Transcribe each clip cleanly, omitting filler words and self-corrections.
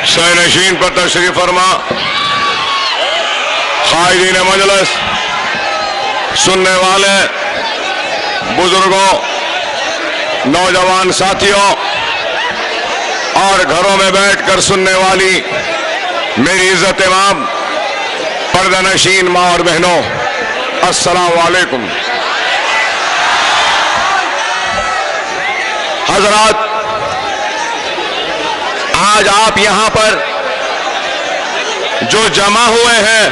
शयनशीन पर तशरीफ फरमा, कायदीन मजलिस, सुनने वाले बुजुर्गों, नौजवान साथियों और घरों में बैठकर सुनने वाली मेरी इज्जत इमाम पर्दानशीन माँ और बहनों, अस्सलाम वालेकुम। हजरात, आज आप यहां पर जो जमा हुए हैं,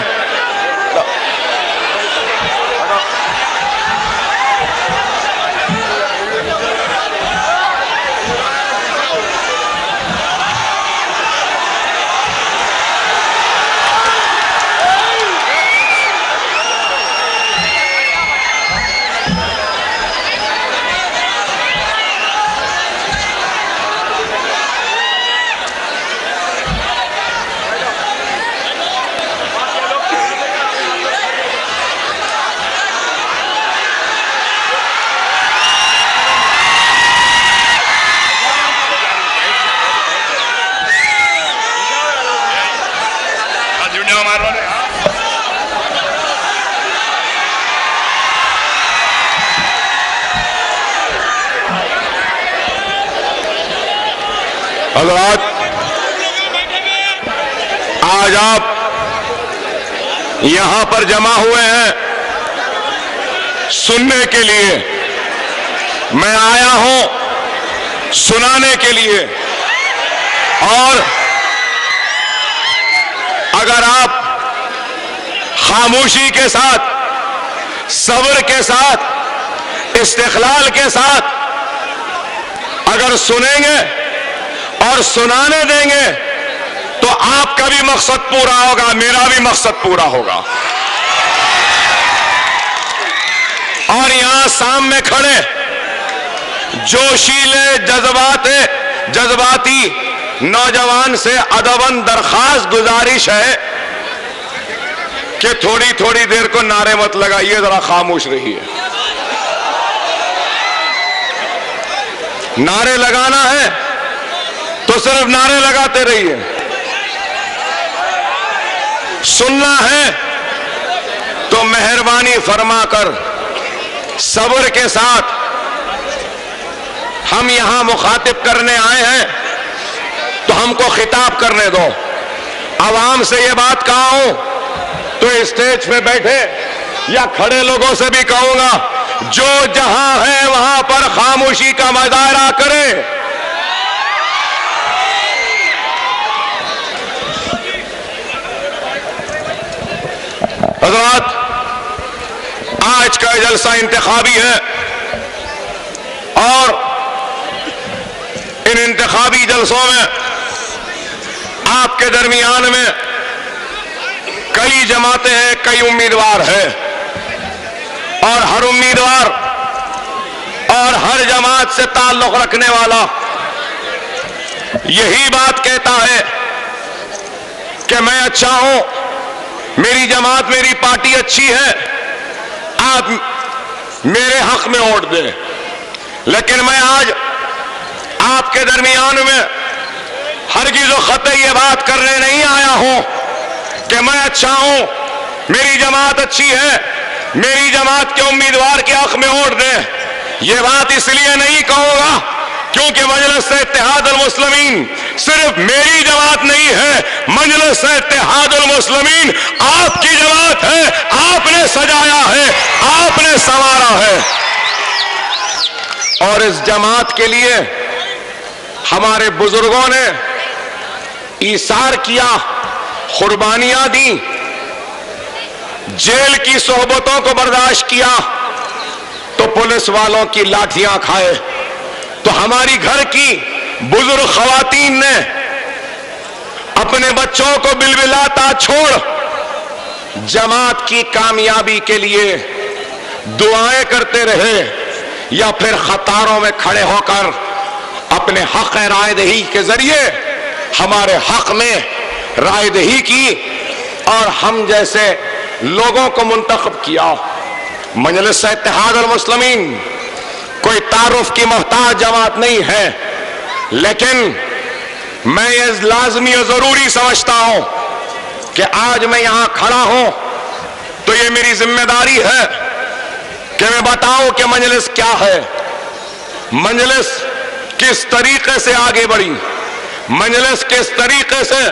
हजरात, आज आप यहां पर जमा हुए हैं सुनने के लिए। मैं आया हूं सुनाने के लिए, और अगर आप खामोशी के साथ, सब्र के साथ, इस्तिक़लाल के साथ अगर सुनेंगे और सुनाने देंगे तो आपका भी मकसद पूरा होगा, मेरा भी मकसद पूरा होगा। और यहां सामने खड़े जोशीले जज्बाती नौजवान से अदबन दरखास्त गुजारिश है कि थोड़ी थोड़ी देर को नारे मत लगाइए, जरा खामोश रहिए। नारे लगाना है तो सिर्फ नारे लगाते रहिए, सुनना है तो मेहरबानी फरमाकर सब्र के साथ, हम यहां मुखातिब करने आए हैं तो हमको खिताब करने दो। आवाम से ये बात कहा हूं तो स्टेज पे बैठे या खड़े लोगों से भी कहूंगा, जो जहां है वहां पर खामोशी का मुजाहरा करें। हज़रात, आज का जलसा इंतखाबी है और इन इंतखाबी जलसों में आपके दरमियान में कई जमातें हैं, कई उम्मीदवार हैं, और हर उम्मीदवार और हर जमात से ताल्लुक रखने वाला यही बात कहता है कि मैं अच्छा हूं, मेरी जमात, मेरी पार्टी अच्छी है, आप मेरे हक में वोट दें। लेकिन मैं आज आपके दरमियान में हरगिज़ ख़तई ये बात करने नहीं आया हूं कि मैं अच्छा हूं, मेरी जमात अच्छी है, मेरी जमात के उम्मीदवार के हक में वोट दें। ये बात इसलिए नहीं कहूंगा क्योंकि मजलिस इत्तेहादुल मुस्लिमीन सिर्फ मेरी जमात नहीं है, मजलिस इत्तेहादुल मुस्लिमीन आपकी जमात है, आपने सजाया है, आपने संवारा है। और इस जमात के लिए हमारे बुजुर्गों ने ईसार किया, कुर्बानियां दी, जेल की सोहबतों को बर्दाश्त किया, तो पुलिस वालों की लाठियां खाए, तो हमारी घर की बुजुर्ग खवातीन ने अपने बच्चों को बिलबिलाता छोड़ जमात की कामयाबी के लिए दुआएं करते रहे, या फिर कतारों में खड़े होकर अपने हक रायदही के जरिए हमारे हक में रायदही की और हम जैसे लोगों को मुंतखब किया। मजलिस इत्तेहादुल मुस्लिमीन कोई तारुफ की मोहताज जमात नहीं है, लेकिन मैं ये लाजमी और जरूरी समझता हूं कि आज मैं यहां खड़ा हूं तो ये मेरी जिम्मेदारी है कि मैं बताऊं कि मजलिस क्या है, मजलिस किस तरीके से आगे बढ़ी, मजलिस किस तरीके से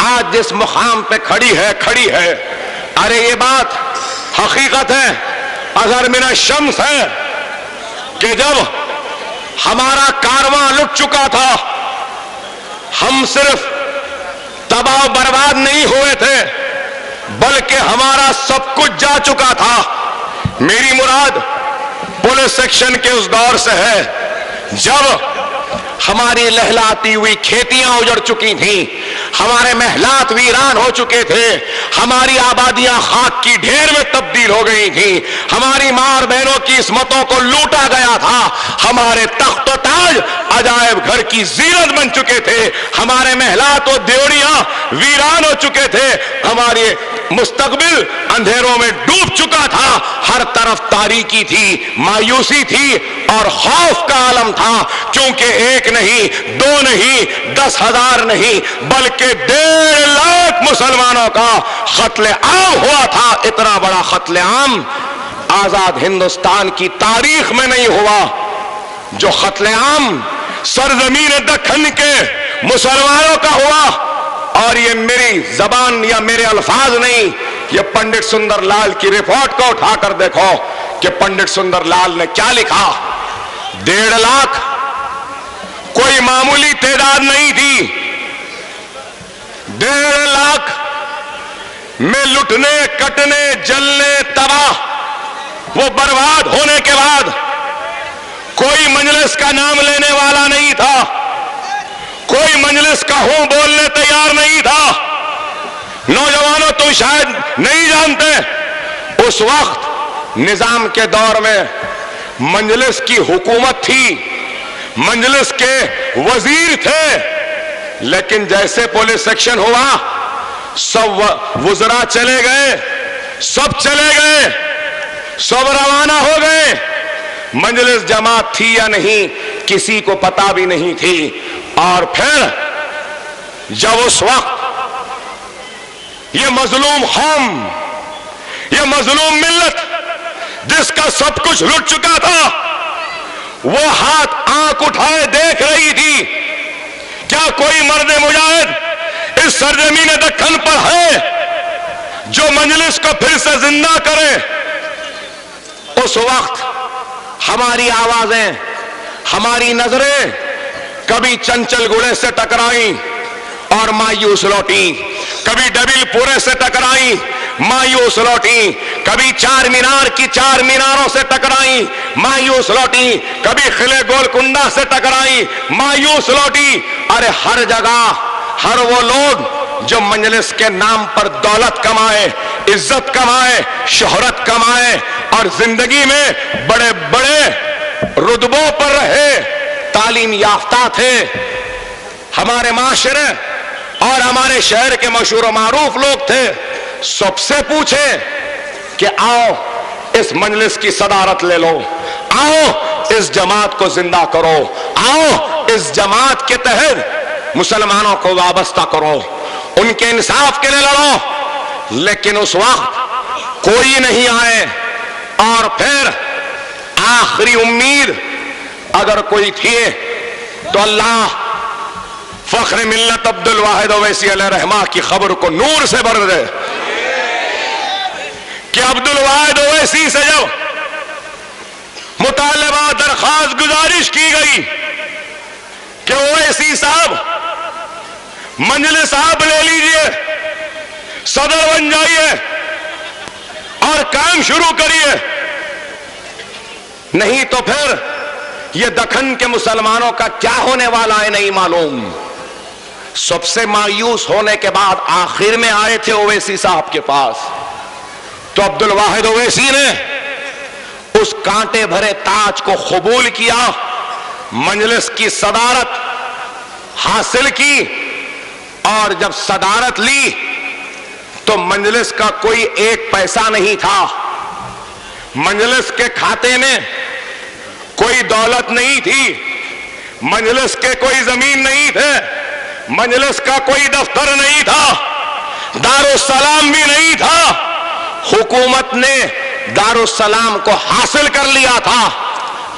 आज जिस मुकाम पे खड़ी है। अरे ये बात हकीकत है, अगर मेरा शम्स है कि जब हमारा कारवां लुट चुका था, हम सिर्फ तबाह बर्बाद नहीं हुए थे बल्कि हमारा सब कुछ जा चुका था। मेरी मुराद पुलिस सेक्शन के उस दौर से है जब हमारी लहलाती हुई खेतियां उजड़ चुकी थीं, हमारे महलात वीरान हो चुके थे, हमारी आबादियां खाक की ढेर में तब्दील हो गई थी, हमारी मार बहनों की इस्मतों को लूटा गया था, हमारे तख्त व ताज अजायब घर की जीनत बन चुके थे, हमारे महलात और देवड़ियां वीरान हो चुके थे, हमारे मुस्तकबिल अंधेरों में डूब चुका था, हर तरफ तारीकी थी, मायूसी थी और खौफ का आलम था, क्योंकि एक नहीं, दो नहीं, 10,000 नहीं बल्कि 1.5 लाख मुसलमानों का कत्ले आम हुआ था। इतना बड़ा कत्ले आम आजाद हिंदुस्तान की तारीख में नहीं हुआ जो कत्ले आम सरजमीन दक्खन के मुसलमानों का हुआ। और ये मेरी जबान या मेरे अल्फाज नहीं, ये पंडित सुंदरलाल की रिपोर्ट को उठाकर देखो कि पंडित सुंदरलाल ने क्या लिखा। 1.5 लाख कोई मामूली तादाद नहीं थी। 1.5 लाख में लुटने, कटने, जलने, तबाह, वो बर्बाद होने के बाद कोई मजलिस का नाम लेने वाला नहीं था, कोई मजलिस का हूं बोलने तैयार नहीं था। नौजवानों तो शायद नहीं जानते, उस वक्त निजाम के दौर में मजलिस की हुकूमत थी, मजलिस के वजीर थे, लेकिन जैसे पुलिस सेक्शन हुआ सब वुजरा चले गए, सब चले गए, सब रवाना हो गए। मजलिस जमात थी या नहीं किसी को पता भी नहीं थी। और फिर जब उस वक्त ये मजलूम कौम, ये मजलूम मिल्लत जिसका सब कुछ लुट चुका था, वो हाथ आंख उठाए देख रही थी, क्या कोई मर्द मुजाहिद इस सरजमीन दक्खन पर है जो मजलिस को फिर से जिंदा करे। उस वक्त हमारी आवाजें, हमारी नजरें कभी चंचलगुड़े से टकराई और मायूस लौटी, कभी डबिलपुरे से टकराई, मायूस लौटी, कभी चार मीनार की 4 मीनारों से टकराई, मायूस लौटी, कभी किले गोलकुंडा से टकराई, मायूस लौटी। अरे हर जगह हर वो लोग जो मजलिस के नाम पर दौलत कमाए, इज्जत कमाए, शोहरत कमाए और जिंदगी में बड़े बड़े रुतबों पर रहे, तालीम याफ्ता थे, हमारे माशरे और हमारे शहर के मशहूर मारूफ लोग थे, सबसे पूछे कि आओ इस मजलिस की सदारत ले लो, आओ इस जमात को जिंदा करो, आओ इस जमात के तहत मुसलमानों को वाबस्ता करो, उनके इंसाफ के लिए लड़ो। लेकिन उस वक्त कोई नहीं आए। और फिर आखिरी उम्मीद अगर कोई थी तो अल्लाह फख्र मिल्लत अब्दुल वाहिद ओवैसी अलैहिर्रहमा की खबर को नूर से भर दे कि अब्दुल वाहिद ओवैसी से जब मुतालबा दरखास्त गुजारिश की गई कि ओवैसी साहब मजलिस आप ले लीजिए, सदर बन जाइए और काम शुरू करिए, नहीं तो फिर यह दक्खन के मुसलमानों का क्या होने वाला है नहीं मालूम। सबसे मायूस होने के बाद आखिर में आए थे ओवैसी साहब के पास, तो अब्दुल वाहिद ओवैसी ने उस कांटे भरे ताज को कबूल किया, मजलिस की सदारत हासिल की। और जब सदारत ली तो मजलिस का कोई एक पैसा नहीं था, मजलिस के खाते में कोई दौलत नहीं थी, मजलिस के कोई जमीन नहीं थे, मजलिस का कोई दफ्तर नहीं था, दारुस्सलाम भी नहीं था। हुकूमत ने दारुस्सलाम को हासिल कर लिया था,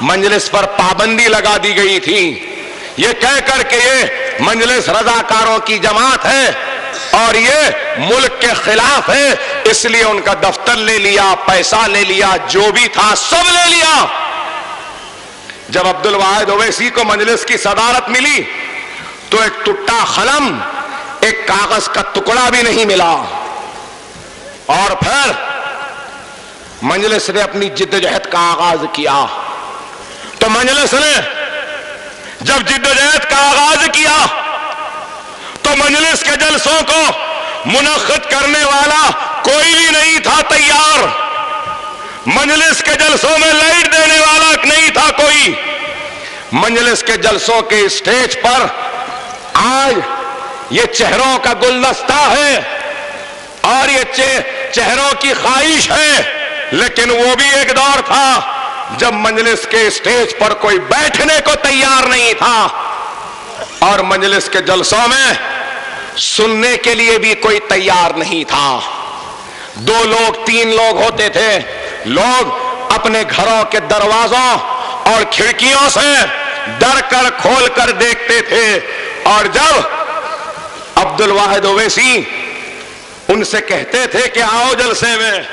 मजलिस पर पाबंदी लगा दी गई थी। ये कह करके ये मजलिस रजाकारों की जमात है और ये मुल्क के खिलाफ है, इसलिए उनका दफ्तर ले लिया, पैसा ले लिया, जो भी था सब ले लिया। जब अब्दुल वाहिद ओवैसी को मजलिस की सदारत मिली तो एक टुट्टा कलम, एक कागज का टुकड़ा भी नहीं मिला। और फिर मजलिस ने अपनी जिद्दोजहद का आगाज किया। तो मजलिस ने जब जिद्दोजहद का आगाज किया तो मजलिस के जलसों को मुनक्किद करने वाला कोई भी नहीं था तैयार। मजलिस के जलसों में लाइट देने वाला नहीं था कोई। मजलिस के जलसों के स्टेज पर आज ये चेहरों का गुलदस्ता है और ये चेहरों की ख्वाहिश है, लेकिन वो भी एक दौर था जब मजलिस के स्टेज पर कोई बैठने को तैयार नहीं था और मजलिस के जलसों में सुनने के लिए भी कोई तैयार नहीं था। 2 लोग 3 लोग होते थे। लोग अपने घरों के दरवाजों और खिड़कियों से डर कर खोल कर देखते थे और जब अब्दुल वाहिद ओवैसी उनसे कहते थे कि आओ जलसे में,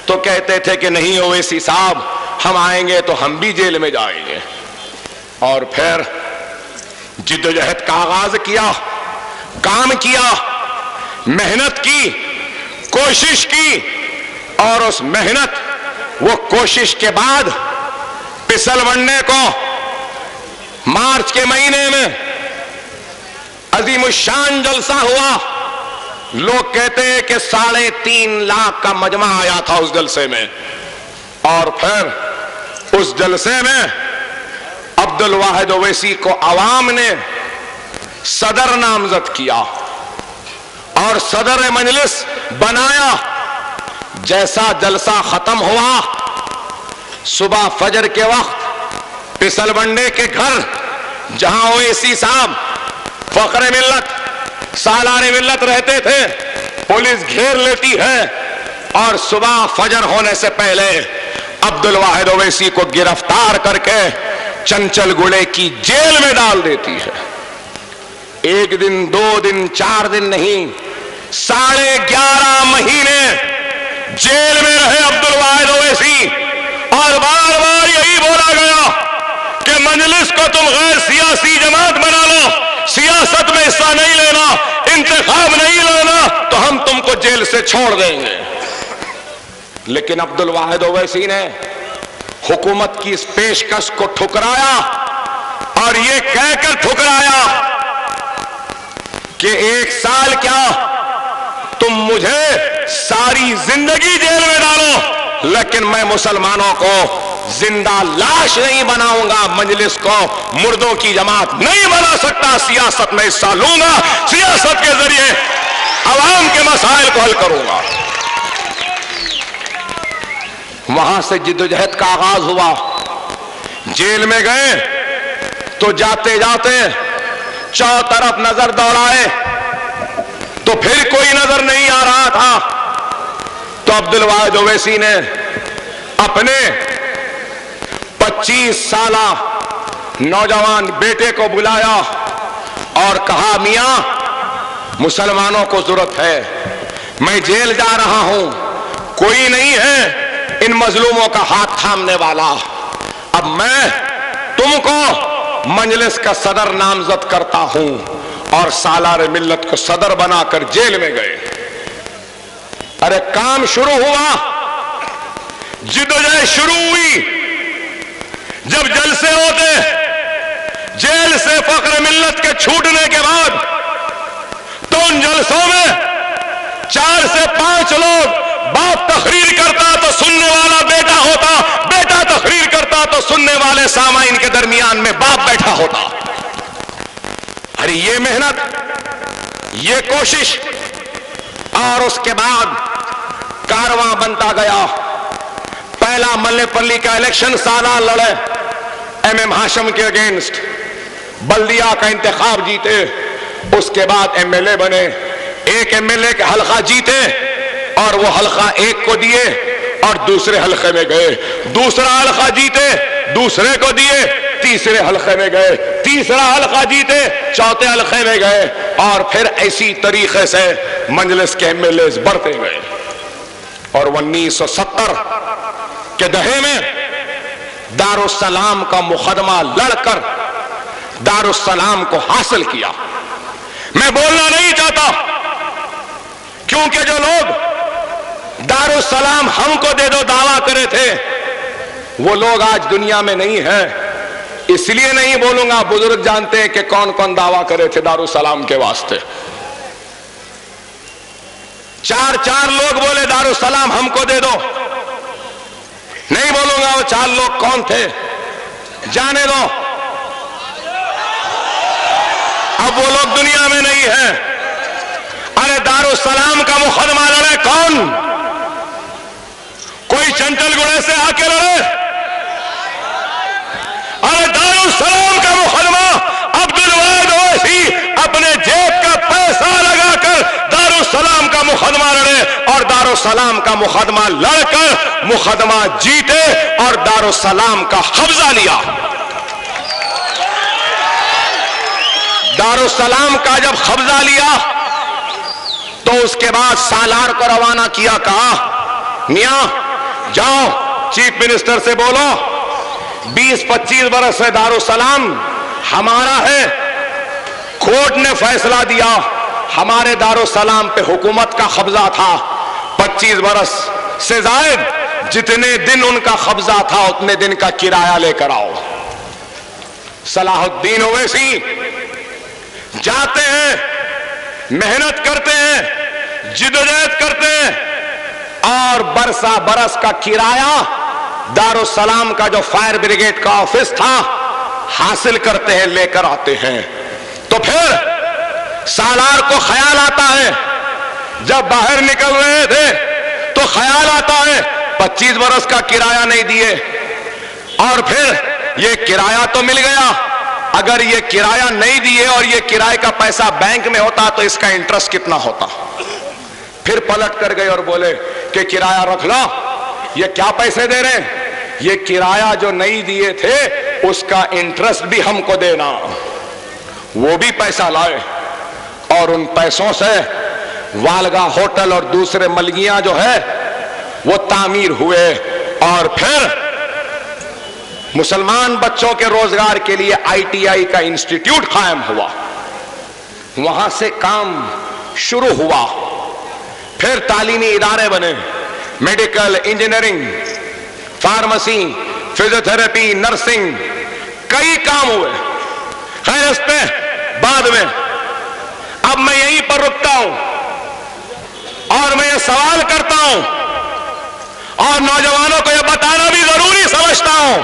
तो कहते थे कि नहीं ओवैसी साहब, हम आएंगे तो हम भी जेल में जाएंगे। और फिर जिद्दोजहद का आगाज किया, काम किया, मेहनत की, कोशिश की और उस मेहनत वो कोशिश के बाद पिसलवंडे को मार्च के महीने में अजीमुशान जलसा हुआ। लोग कहते हैं कि 3.5 लाख का मजमा आया था उस जलसे में। और फिर उस जलसे में अब्दुल वाहिद ओवैसी को अवाम ने सदर नामजद किया और सदर मजलिस बनाया। जैसा जलसा खत्म हुआ, सुबह फजर के वक्त पिसलवंडे के घर जहां ओवैसी साहब फखरे मिल्लत, सालारे मिल्लत रहते थे, पुलिस घेर लेती है और सुबह फजर होने से पहले अब्दुल वाहिद ओवैसी को गिरफ्तार करके चंचलगुड़े की जेल में डाल देती है। 1 दिन, 2 दिन, 4 दिन नहीं, 11.5 महीने जेल में रहे अब्दुल वाहिद ओवैसी। और बार बार यही बोला गया कि मजलिस को तुम गैर सियासी जमात बना लो, सियासत में हिस्सा नहीं लेना, इंतखाब नहीं लेना, तो हम तुमको जेल से छोड़ देंगे। लेकिन अब्दुल वाहिद ओवैसी ने हुकूमत की इस पेशकश को ठुकराया और ये कहकर ठुकराया कि 1 साल क्या, तुम मुझे सारी जिंदगी जेल में डालो, लेकिन मैं मुसलमानों को जिंदा लाश नहीं बनाऊंगा, मजलिस को मुर्दों की जमात नहीं बना सकता, सियासत में हिस्सा लूंगा, सियासत के जरिए अवाम के मसाइल को हल करूंगा। वहां से जिद्दोजहद का आगाज हुआ। जेल में गए तो जाते जाते चारों तरफ नजर दौड़ाए तो फिर कोई नजर नहीं आ रहा था। तो अब्दुल वाहिद ओवैसी ने अपने 25 साला नौजवान बेटे को बुलाया और कहा, मियां मुसलमानों को जरूरत है, मैं जेल जा रहा हूं, कोई नहीं है इन मजलूमों का हाथ थामने वाला। अब मैं तुमको मजलिस का सदर नामजद करता हूं। और सालार मिल्लत को सदर बनाकर जेल में गए। अरे काम शुरू हुआ, जिद्दोजहद शुरू हुई। जब जलसे होते, जेल से फख्र मिल्लत के छूटने के बाद, तो उन जलसों में 4 से 5 लोग, बाप तकरीर करता तो सुनने वाला बेटा होता, बेटा तकरीर करता तो सुनने वाले सामाइन के दरमियान में बाप बैठा होता। अरे ये मेहनत, ये कोशिश, और उसके बाद कारवां बनता गया। पहला मल्लेपल्ली का इलेक्शन साला लड़े MM हाशिम के अगेंस्ट, बल्दिया का इंतखाब जीते, उसके बाद एमएलए बने, एक एमएलए के हल्का जीते और वो हल्का एक को दिए और दूसरे हल्के में गए, दूसरा हल्का जीते दूसरे को दिए, तीसरे हल्के में गए, तीसरा हल्का जीते चौथे हल्के में गए, और फिर ऐसी तरीके से मजलिस के एमएलए बढ़ते गए। और 1970 के दहे में दारुस्सलाम का मुकदमा लड़कर दारुस्सलाम को हासिल किया। मैं बोलना नहीं चाहता, क्योंकि जो लोग दारुस्सलाम हमको दे दो दावा करे थे, वो लोग आज दुनिया में नहीं है। इसलिए नहीं बोलूंगा, बुजुर्ग जानते हैं कि कौन कौन दावा करे थे दारुस्सलाम के वास्ते। चार लोग बोले दारुस्सलाम हमको दे दो। नहीं बोलूंगा वो 4 लोग कौन थे, जाने दो, अब वो लोग दुनिया में नहीं है। अरे दारुस्सलाम का मुकदमा लड़े कौन? कोई चंचल गुड़े से आके लड़े? अरे दारुस्सलाम का मुकदमा अब्दुल वाहिद ओवैसी अपने जेब का पैसा लगाकर दारुस्सलाम का मुकदमा लड़े और दारुस्सलाम का मुकदमा लड़कर मुकदमा जीते और दारुस्सलाम का कब्जा लिया। दारुस्सलाम का जब कब्जा लिया तो उसके बाद सालार को रवाना किया, कहा मियां जाओ चीफ मिनिस्टर से बोलो 20-25 बरस से दारुस्सलाम हमारा है, कोर्ट ने फैसला दिया हमारे दारुस्सलाम पे हुकूमत का कब्जा था, 25 बरस से जायद जितने दिन उनका कब्जा था उतने दिन का किराया लेकर आओ। सलाहुद्दीन ओवैसी जाते हैं, मेहनत करते हैं, जिद्दोजहद करते हैं और बरसा बरस का किराया दारुस्सलाम का जो फायर ब्रिगेड का ऑफिस था हासिल करते हैं, लेकर आते हैं। तो फिर सालार को ख्याल आता है, जब बाहर निकल रहे थे तो ख्याल आता है 25 बरस का किराया नहीं दिए, और फिर ये किराया तो मिल गया, अगर ये किराया नहीं दिए और ये किराए का पैसा बैंक में होता तो इसका इंटरेस्ट कितना होता। फिर पलट कर गए और बोले कि किराया रख लो, ये क्या पैसे दे रहे हैं, ये किराया जो नहीं दिए थे उसका इंटरेस्ट भी हमको देना। वो भी पैसा लाए और उन पैसों से वालगा होटल और दूसरे मलगियां जो है वो तामीर हुए, और फिर मुसलमान बच्चों के रोजगार के लिए ITI का इंस्टीट्यूट कायम हुआ, वहां से काम शुरू हुआ। फिर तालीमी इदारे बने, medical, engineering, pharmacy, physiotherapy, nursing, कई काम हुए। खैर इस पे बाद में, अब मैं यहीं पर रुकता हूं और मैं ये सवाल करता हूं और नौजवानों को यह बताना भी जरूरी समझता हूं,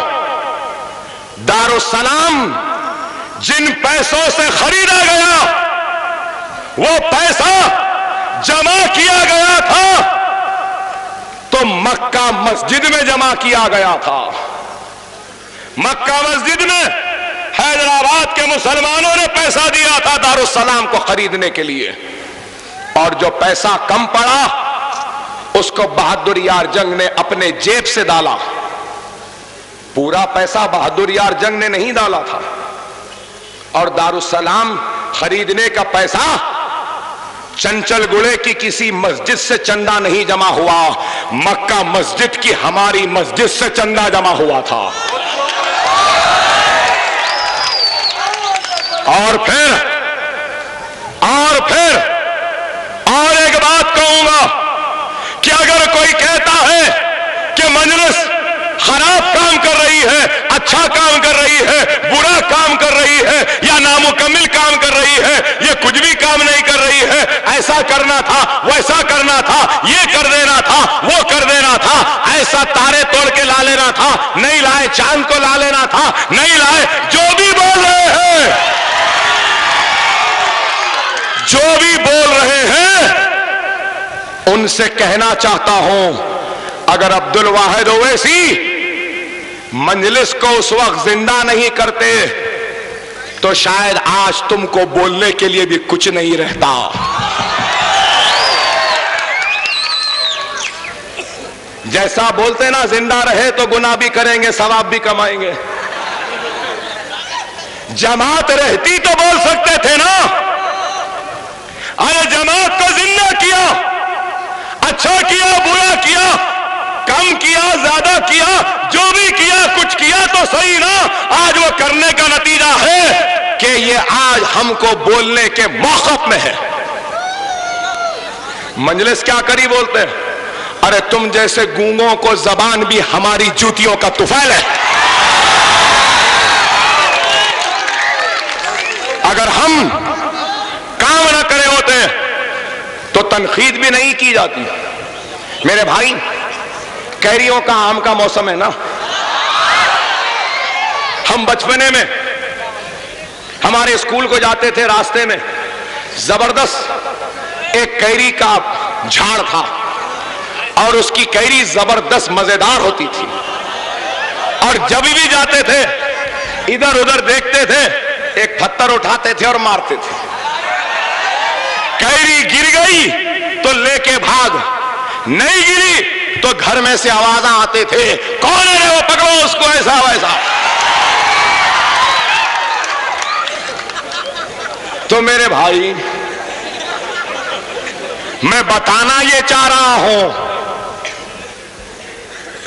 दारुस्सलाम जिन पैसों से खरीदा गया वो पैसा जमा किया गया था तो मक्का मस्जिद में जमा किया गया था। मक्का मस्जिद में हैदराबाद के मुसलमानों ने पैसा दिया था दारुस्सलाम को खरीदने के लिए, और जो पैसा कम पड़ा उसको बहादुर यार जंग ने अपने जेब से डाला। पूरा पैसा बहादुर यार जंग ने नहीं डाला था, और दारुस्सलाम खरीदने का पैसा चंचल गुड़े की किसी मस्जिद से चंदा नहीं जमा हुआ, मक्का मस्जिद की हमारी मस्जिद से चंदा जमा हुआ था। और एक बात कहूंगा कि अगर कोई कहता है कि मजलिस खराब काम कर रही है, अच्छा काम कर रही है, बुरा काम कर रही है या नामुकम्मिल काम कर रही है, ये कुछ भी काम नहीं कर रही है, ऐसा करना था, वैसा करना था, ये कर देना था, वो कर देना था, ऐसा तारे तोड़ के ला लेना था, नहीं लाए चांद को ला लेना था, नहीं लाए, जो भी बोल रहे हैं, जो भी बोल रहे हैं उनसे कहना चाहता हूं, अगर अब्दुल वाहिद ओवैसी मजलिस को उस वक्त जिंदा नहीं करते तो शायद आज तुमको बोलने के लिए भी कुछ नहीं रहता। जैसा बोलते ना, जिंदा रहे तो गुनाह भी करेंगे, सवाब भी कमाएंगे। जमात रहती तो बोल सकते थे ना, अरे जमात को जिंदा किया, अच्छा किया, बुरा किया, कम किया, ज्यादा किया, जो भी किया, कुछ किया तो सही ना। आज वो करने का नतीजा है कि ये आज हमको बोलने के मौक़िफ़ में है। मजलिस क्या करी बोलते हैं, अरे तुम जैसे गूंगों को जबान भी हमारी जूतियों का तुफैल है। अगर हम काम न करे होते तो तनकीद भी नहीं की जाती। मेरे भाई, कैरियों का, आम का मौसम है ना। हम बचपने में हमारे स्कूल को जाते थे, रास्ते में जबरदस्त एक कैरी का झाड़ था और उसकी कैरी जबरदस्त मजेदार होती थी। और जब भी जाते थे, इधर उधर देखते थे, एक पत्थर उठाते थे और मारते थे। कैरी गिर गई तो लेके भाग, नहीं गिरी तो घर में से आवाज़ आते थे, कौन है वो, पकड़ो उसको, ऐसा वैसा। तो मेरे भाई, मैं बताना ये चाह रहा हूं,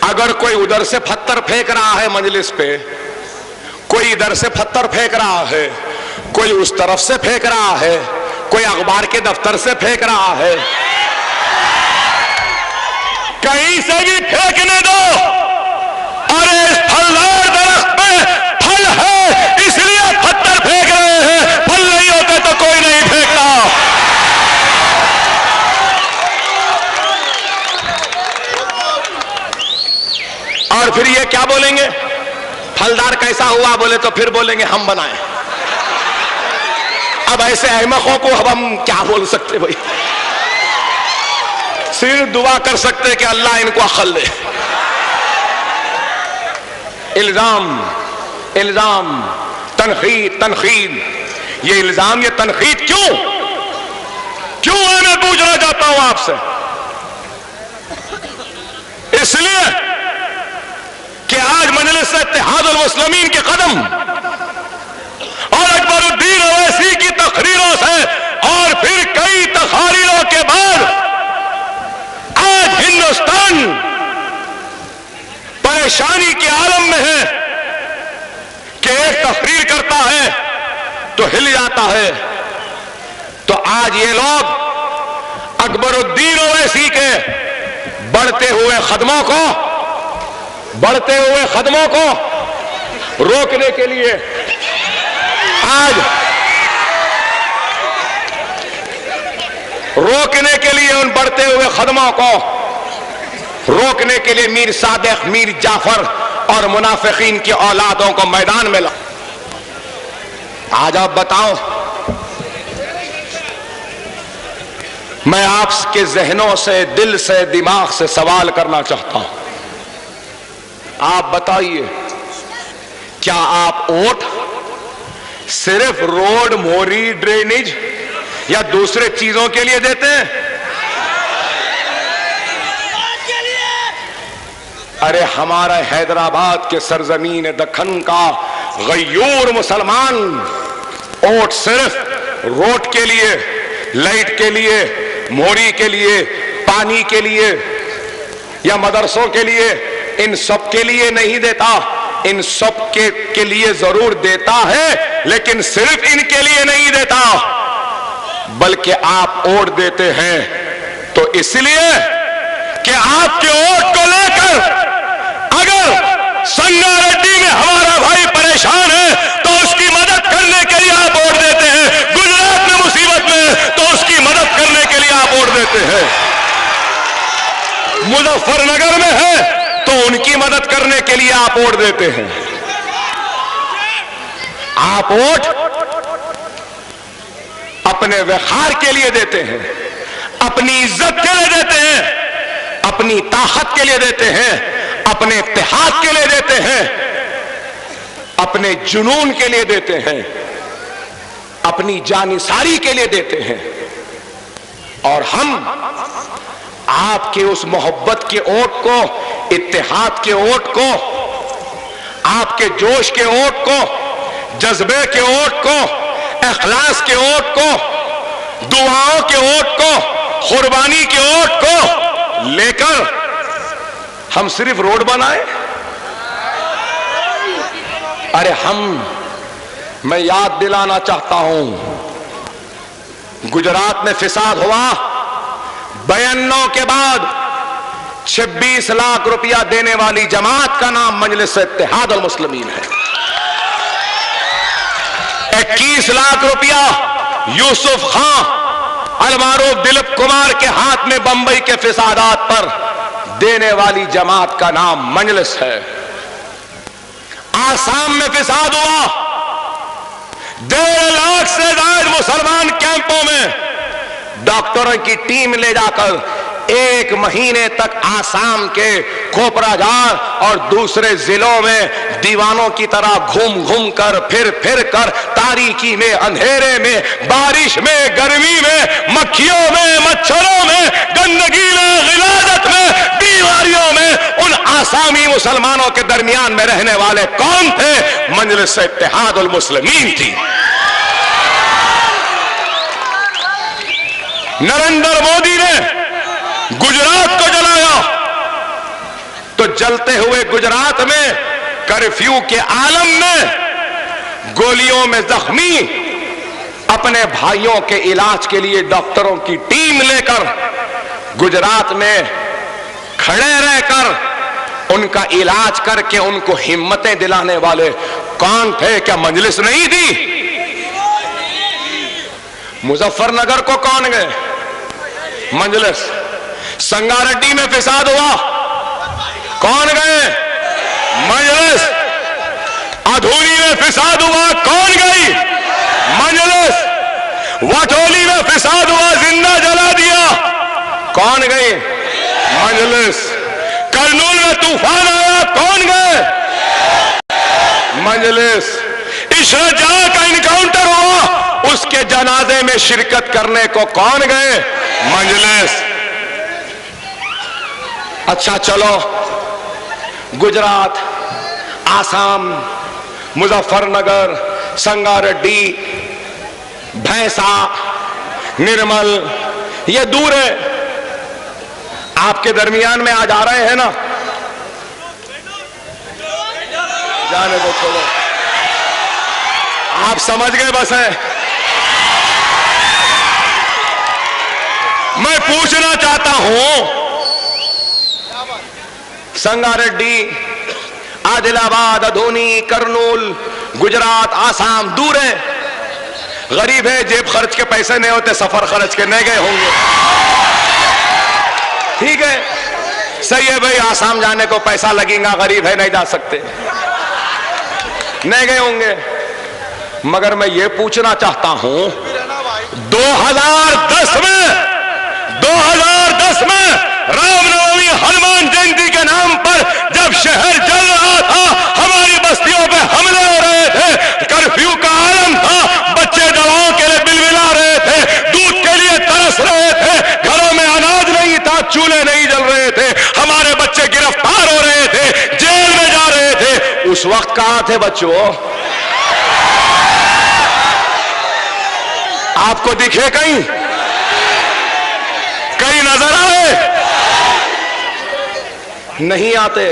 अगर कोई उधर से पत्थर फेंक रहा है मजलिस पे, कोई इधर से पत्थर फेंक रहा है, कोई उस तरफ से फेंक रहा है, कोई अखबार के दफ्तर से फेंक रहा है, कहीं से भी फेंकने दो। अरे इस फलदार दरख्त में फल है, इसलिए पत्थर फेंक रहे हैं, फल नहीं होते तो कोई नहीं फेंकता। और फिर ये क्या बोलेंगे, फलदार कैसा हुआ, बोले तो फिर बोलेंगे हम बनाए। अब ऐसे अहमकों को अब हम क्या बोल सकते भाई, सिर्फ दुआ कर सकते कि अल्लाह इनको अक्ल दे। इल्जाम, इल्जाम, तनकीद, तनकीद, ये इल्जाम, ये तनकीद क्यों क्यों है, मैं पूछना चाहता हूं आपसे। इसलिए कि आज मजलिस इत्तेहादुल मुस्लिमीन के कदम और अकबरुद्दीन ओवैसी की तकरीरों से और फिर कई तकारीरों के बाद आज हिंदुस्तान परेशानी के आलम में है कि एक तकरीर करता है तो हिल जाता है। तो आज ये लोग अकबरुद्दीन ओवैसी के बढ़ते हुए कदमों को रोकने के लिए उन बढ़ते हुए कदमों को रोकने के लिए मीर सादिक, मीर जाफर और मुनाफिकीन की औलादों को मैदान में ला। आज आप बताओ, मैं आपके जहनों से, दिल से, दिमाग से सवाल करना चाहता हूं। आप बताइए, क्या आप वोट सिर्फ रोड, मोरी, ड्रेनेज या दूसरे चीजों के लिए देते हैं? अरे हमारा हैदराबाद के सरजमीन दक्खन का गयूर मुसलमान वोट सिर्फ रोड के लिए, लाइट के लिए, मोरी के लिए, पानी के लिए या मदरसों के लिए, इन सब के लिए नहीं देता। इन सब के लिए जरूर देता है, लेकिन सिर्फ इनके लिए नहीं देता, बल्कि आप वोट देते हैं तो इसलिए कि आपके वोट को लेकर अगर संगारेड्डी में हमारा भाई परेशान है तो उसकी मदद करने के लिए आप वोट देते हैं। गुजरात में मुसीबत में तो उसकी मदद करने के लिए आप वोट देते हैं। मुजफ्फरनगर में है तो उनकी मदद करने के लिए आप वोट देते हैं। आप वोट अपने वखार के लिए देते हैं, अपनी इज्जत के लिए देते हैं, अपनी ताकत के लिए देते हैं, अपने इत्तेहाद के लिए देते हैं, अपने जुनून के लिए देते हैं। अपनी जानिसारी के लिए देते हैं, और हम आपके उस मोहब्बत के ओट को, इत्तेहाद के ओट को, आपके जोश के ओट को, जज्बे के ओट को, इखलास के ओट को, दुआओं के ओट को, कुर्बानी के ओट को लेकर हम सिर्फ रोड बनाए? अरे मैं याद दिलाना चाहता हूं, गुजरात में फिसाद हुआ, 92 के बाद 26 लाख रुपया देने वाली जमात का नाम मजलिस इत्तेहाद अल मुस्लिमीन है। 21 लाख रुपया यूसुफ खां अलमारूफ दिलीप कुमार के हाथ में बंबई के फिसादात पर देने वाली जमात का नाम मजलिस है। आसाम में फिसाद हुआ, 1.5 लाख से ज्यादा मुसलमान कैंपों में डॉक्टरों की टीम ले जाकर 1 महीने तक आसाम के कोपराझार और दूसरे जिलों में दीवानों की तरह घूम घूम कर, फिर कर, तारीकी में, अंधेरे में, बारिश में, गर्मी में, मक्खियों में, मच्छरों में, गंदगी में, गिलाजत में, बीमारियों में उन आसामी मुसलमानों के दरमियान में रहने वाले कौन थे? मजलिस इत्तेहाद अल मुस्लिमीन थी। नरेंद्र मोदी ने गुजरात को जलाया तो जलते हुए गुजरात में कर्फ्यू के आलम में गोलियों में जख्मी अपने भाइयों के इलाज के लिए डॉक्टरों की टीम लेकर गुजरात में खड़े रहकर उनका इलाज करके उनको हिम्मतें दिलाने वाले कौन थे? क्या मजलिस नहीं थी? मुजफ्फरनगर को कौन गए? मजलिस। संगारेड्डी में फिसाद हुआ, कौन गए? मजलिस। अधूरी में फिसाद हुआ, कौन गई? मजलिस। वटोली में फिसाद हुआ, जिंदा जला दिया, कौन गई? मजलिस। करनूल में तूफान आया, कौन गए? मजलिस। इशरत जहां का इनकाउंटर हुआ, उसके जनाजे में शिरकत करने को कौन गए? मजलिस। अच्छा चलो, गुजरात, आसाम, मुजफ्फरनगर, संगारेड्डी, भैंसा, निर्मल, ये दूर है, आपके दरमियान में आज आ रहे हैं ना, जाने दो, चलो, आप समझ गए बस है। मैं पूछना चाहता हूं, संगारेड्डी, आदिलाबाद, अधोनी, करनूल, गुजरात, आसाम दूर है, गरीब है, जेब खर्च के पैसे नहीं होते, सफर खर्च के नहीं गए होंगे, ठीक है, सही है भाई, आसाम जाने को पैसा लगेगा, गरीब है नहीं जा सकते, नहीं गए होंगे। मगर मैं ये पूछना चाहता हूं, 2010 में रामनवमी हनुमान जयंती के नाम पर जब शहर जल रहा था, हमारी बस्तियों पे हमले हो रहे थे, कर्फ्यू का आलम था, बच्चे दवाओं के लिए बिलबिला रहे थे, दूध के लिए तरस रहे थे, घरों में अनाज नहीं था, चूल्हे नहीं जल रहे थे, हमारे बच्चे गिरफ्तार हो रहे थे, जेल में जा रहे थे, उस वक्त कहां थे बच्चों? आपको दिखे कहीं नजर आए? नहीं आते,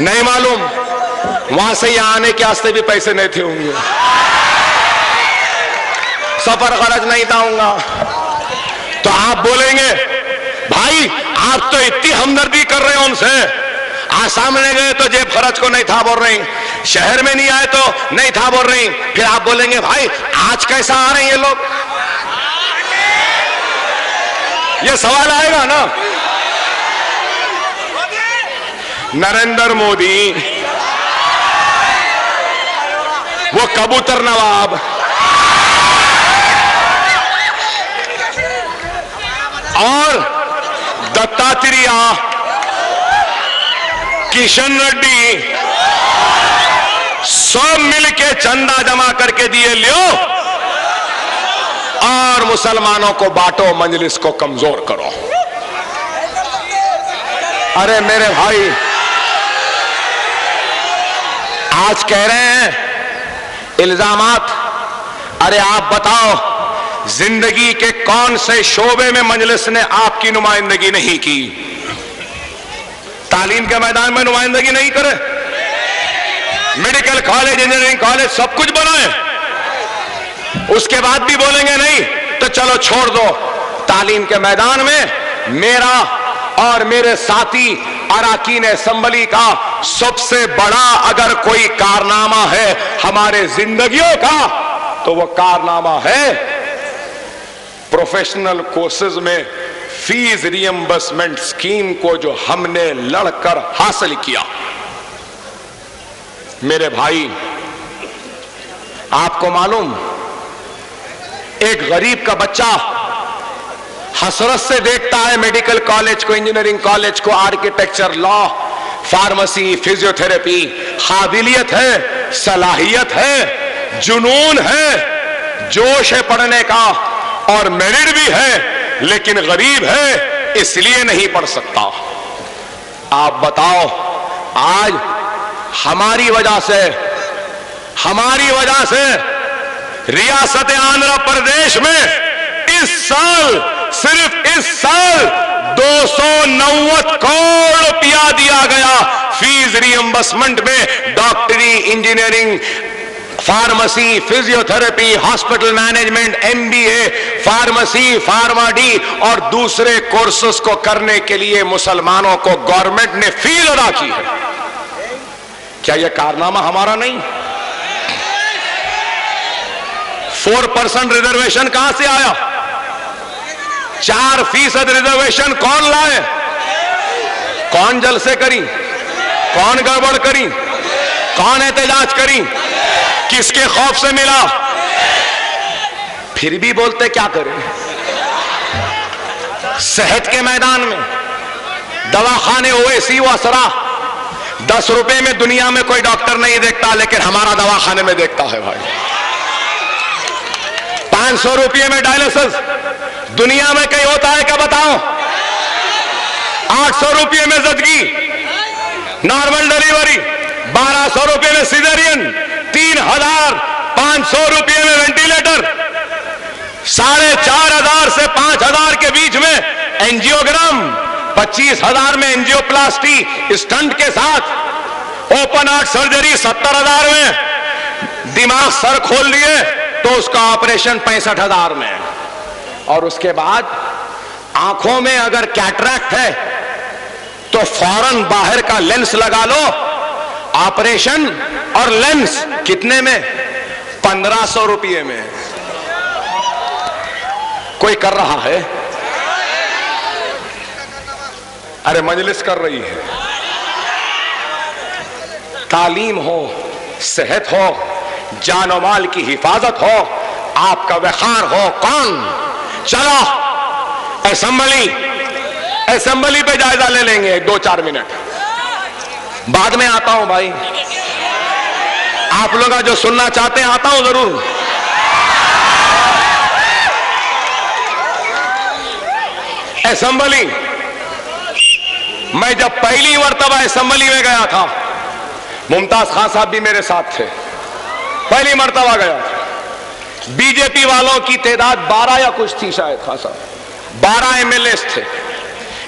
नहीं मालूम, वहां से यहां आने के वास्ते भी पैसे नहीं थे होंगे, सफर खर्च नहीं था होगा। तो आप बोलेंगे भाई आप तो इतनी हमदर्दी कर रहे हो उनसे, आसाम में गए तो जेब खर्च को नहीं था बोल रही, शहर में नहीं आए तो नहीं था बोल रही, फिर आप बोलेंगे भाई आज कैसा आ रहे हैं ये लोग? ये सवाल आएगा ना। नरेंद्र मोदी वो कबूतर नवाब और दत्तात्रेय, किशन रेड्डी सब मिलके चंदा जमा करके दिए लियो और मुसलमानों को बांटो, मजलिस को कमजोर करो। अरे मेरे भाई, आज कह रहे हैं इल्जामात, अरे आप बताओ जिंदगी के कौन से शोबे में मजलिस ने आपकी नुमाइंदगी नहीं की? तालीम के मैदान में नुमाइंदगी नहीं करे? मेडिकल कॉलेज, इंजीनियरिंग कॉलेज सब कुछ बनाए, उसके बाद भी बोलेंगे नहीं तो चलो छोड़ दो। तालीम के मैदान में मेरा और मेरे साथी अरकान असेंबली का सबसे बड़ा अगर कोई कारनामा है हमारे जिंदगियों का, तो वो कारनामा है प्रोफेशनल कोर्सेज में फीस रियंबर्समेंट स्कीम को जो हमने लड़कर हासिल किया। मेरे भाई, आपको मालूम, एक गरीब का बच्चा हसरत से देखता है मेडिकल कॉलेज को, इंजीनियरिंग कॉलेज को, आर्किटेक्चर, लॉ, फार्मेसी, फिजियोथेरेपी। काबिलियत है, सलाहियत है, जुनून है, जोश है पढ़ने का और मेरिट भी है, लेकिन गरीब है इसलिए नहीं पढ़ सकता। आप बताओ, आज हमारी वजह से रियासत आंध्र प्रदेश में सिर्फ इस साल 290 करोड़ रुपया दिया गया फीस रियंबर्समेंट में। डॉक्टरी, engineering, pharmacy, physiotherapy, hospital management, MBA, pharmacy, PharmD और दूसरे कोर्सेस को करने के लिए मुसलमानों को गवर्नमेंट ने फीस अदा की है। क्या यह कारनामा हमारा नहीं? 4% रिजर्वेशन कहां से आया? 4% रिजर्वेशन कौन लाए? कौन जलसे करी? कौन गड़बड़ करी? कौन एहतजाज करी? किसके खौफ से मिला? फिर भी बोलते क्या करें? सेहत के मैदान में दवाखाने ओवैसी व असरा 10 रुपए में दुनिया में कोई डॉक्टर नहीं देखता, लेकिन हमारा दवाखाने में देखता है भाई। 500 रुपये में डायलिसिस दुनिया में कहीं होता है क्या बताओ? 800 रुपये में जदगी, नॉर्मल डिलीवरी, 1200 रुपये में सिजेरियन, 3500 रुपये में वेंटिलेटर, 4500 से 5000 के बीच में एंजियोग्राम, 25,000 में एंजियोप्लास्टी स्टंट के साथ, ओपन हार्ट सर्जरी 70,000 में, दिमाग सर खोल लिए तो उसका ऑपरेशन 65,000 में। और उसके बाद आंखों में अगर कैटरैक्ट है तो फौरन बाहर का लेंस लगा लो। ऑपरेशन और लेंस कितने में? 1500 रुपये में। कोई कर रहा है? अरे मजलिस कर रही है। तालीम हो, सेहत हो, जान और माल की हिफाजत हो, आपका वक़ार हो। कौन? चलो असेंबली पे जायजा ले लेंगे 2-4 मिनट, बाद में आता हूं भाई। आप लोग जो सुनना चाहते हैं आता हूं जरूर। असेंबली, मैं जब पहली मर्तबा असेंबली में गया था, मुमताज खान साहब भी मेरे साथ थे, पहली मर्तबा गया था। बीजेपी वालों की तादाद 12 या कुछ थी शायद, खान साहब 12 एमएलए थे।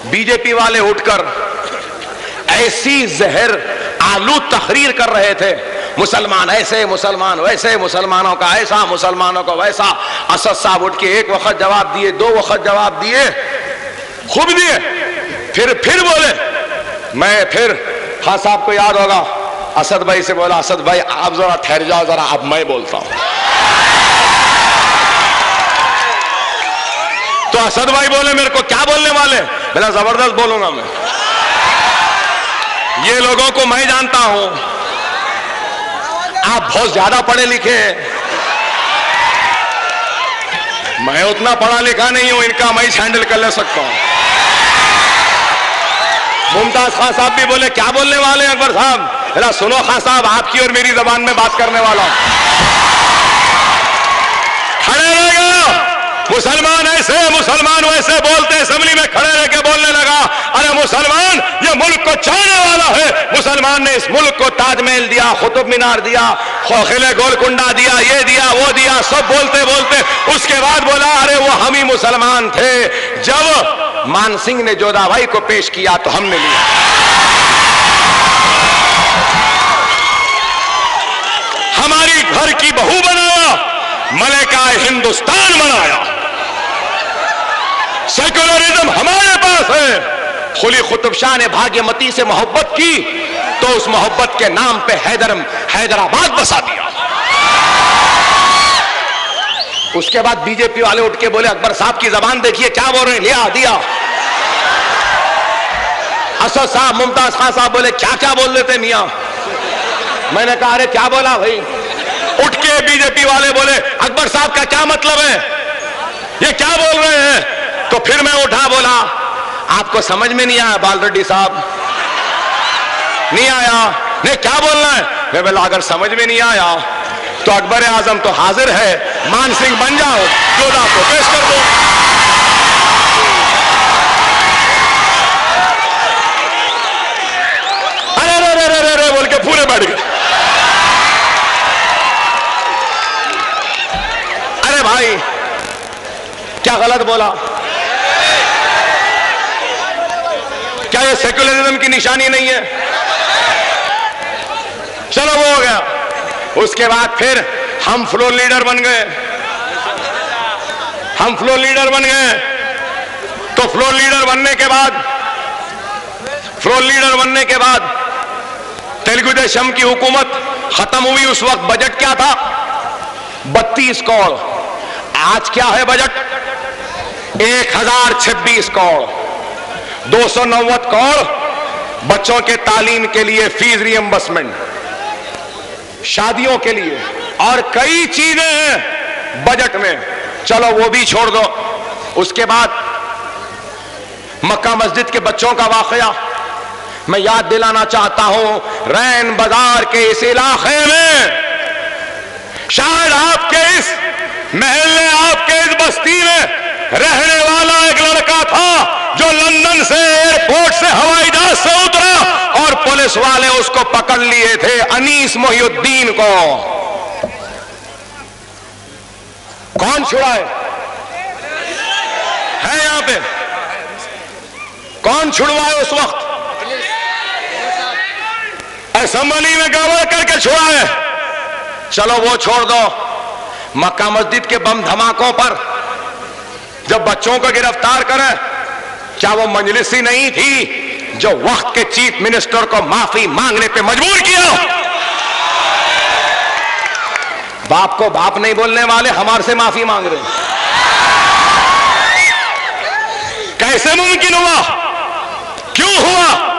बीजेपी वाले उठकर ऐसी जहर आलू तहरीर कर रहे थे, मुसलमान ऐसे, मुसलमान वैसे, मुसलमानों का ऐसा, मुसलमानों का वैसा। असद साहब उठ के 1 वक्त जवाब दिए, 2 वक्त जवाब दिए, खूब दिए, फिर बोले। मैं फिर खान साहब को याद होगा, असद भाई से बोला, असद भाई आप जरा ठहर जाओ, जरा अब मैं बोलता हूं। तो असद भाई बोले मेरे को, क्या बोलने वाले? मेरा जबरदस्त बोलूंगा मैं, ये लोगों को मैं जानता हूं, आप बहुत ज्यादा पढ़े लिखे हैं, मैं उतना पढ़ा लिखा नहीं हूं, इनका मैं हैंडल कर ले सकता हूं। मुमताज खान साहब भी बोले क्या बोलने वाले हैं अकबर साहब? जरा सुनो खान साहब, आपकी और मेरी जबान में बात करने वाला हूं। खड़े रहेगा, मुसलमान ऐसे मुसलमान वैसे बोलते, असेंबली में खड़े रह के बोलने लगा, अरे मुसलमान ये मुल्क को चाहने वाला है, मुसलमान ने इस मुल्क को ताजमहल दिया, कुतुब मीनार दिया, किले गोलकुंडा दिया, ये दिया वो दिया, सब बोलते बोलते उसके बाद बोला अरे वो हम ही मुसलमान थे। जब मान सिंह ने जोधाबाई को पेश किया तो हमने लिया। हमारी घर की बहू बनाया, मलिका हिंदुस्तान बनाया। सेक्युलरिज्म हमारे पास है। कुली कुतुब शाह ने भाग्यमती से मोहब्बत की तो उस मोहब्बत के नाम पे हैदराबाद बसा दिया। उसके बाद बीजेपी वाले उठ के बोले अकबर साहब की जबान देखिए क्या बोल रहे हैं, लिया दिया। असद साहब, मुमताज खान साहब बोले क्या क्या बोल रहे थे मियां। मैंने कहा अरे क्या बोला भाई। उठ के बीजेपी वाले बोले अकबर साहब का क्या मतलब है, ये क्या बोल रहे हैं। तो फिर मैं उठा बोला आपको समझ में नहीं आया बालरेड्डी साहब, नहीं आया, नहीं क्या बोलना है। मैं बोला अगर समझ में नहीं आया तो अकबर आजम तो हाजिर है, मान सिंह बन जाओ, जोधा को पेश कर दो। अरे रे रे रे रे बोल के पूरे बैठ गए। अरे भाई क्या गलत बोला, क्या ये सेक्युलरिज्म की निशानी नहीं है। चलो वो हो गया। उसके बाद फिर हम फ्लोर लीडर बन गए, हम फ्लोर लीडर बन गए। तो फ्लोर लीडर बनने के बाद तेलुगु देशम की हुकूमत खत्म हुई। उस वक्त बजट क्या था, 32 करोड़। आज क्या है बजट, 1026 करोड़। 290 करोड़ बच्चों के तालीम के लिए फीस रिएंबर्समेंट, शादियों के लिए और कई चीजें हैं बजट में। चलो वो भी छोड़ दो। उसके बाद मक्का मस्जिद के बच्चों का वाकया मैं याद दिलाना चाहता हूं। रैन बाजार के इस इलाके में शायद आपके इस महल्ले, आपके इस बस्ती में रहने वाला एक लड़का था जो लंदन से एयरपोर्ट से हवाई जहाज से उतरा और पुलिस वाले उसको पकड़ लिए थे, अनीस मोहिउद्दीन को। कौन छुड़ाए है यहां पे, कौन छुड़वाए उस वक्त, असेंबली में गड़बड़ करके छुड़ाए। चलो वो छोड़ दो। मक्का मस्जिद के बम धमाकों पर जब बच्चों को गिरफ्तार करें, क्या वो मजलिस ही नहीं थी जो वक्त के चीफ मिनिस्टर को माफी मांगने पे मजबूर किया। बाप को बाप नहीं बोलने वाले हमारे से माफी मांग रहे हैं। कैसे मुमकिन हुआ, क्यों हुआ।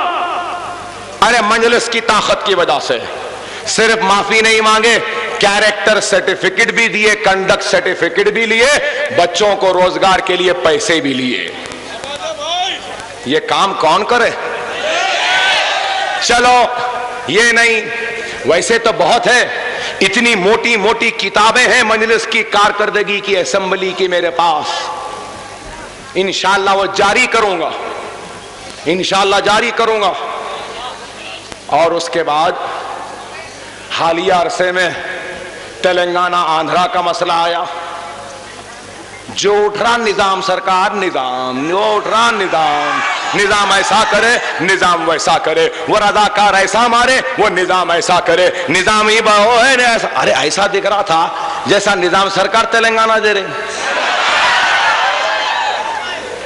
अरे मजलिस की ताकत की वजह से। सिर्फ माफी नहीं मांगे, कैरेक्टर सर्टिफिकेट भी दिए, कंडक्ट सर्टिफिकेट भी लिए, बच्चों को रोजगार के लिए पैसे भी लिए। ये काम कौन करे। चलो ये नहीं, वैसे तो बहुत है, इतनी मोटी मोटी किताबें हैं मजलिस की कारकर्दगी की, असेंबली की मेरे पास। इंशाअल्लाह वो जारी करूंगा, इंशाअल्लाह जारी करूंगा। और उसके बाद हालिया अरसे में तेलंगाना आंध्रा का मसला आया। जो उठ रहा निजाम सरकार, निजाम जो उठ रहा निजाम ऐसा करे, निजाम वैसा करे, वो रजाकार ऐसा मारे, वो निजाम ऐसा करे, निजाम ही वो है ऐसा। अरे ऐसा दिख रहा था जैसा निजाम सरकार तेलंगाना दे रही,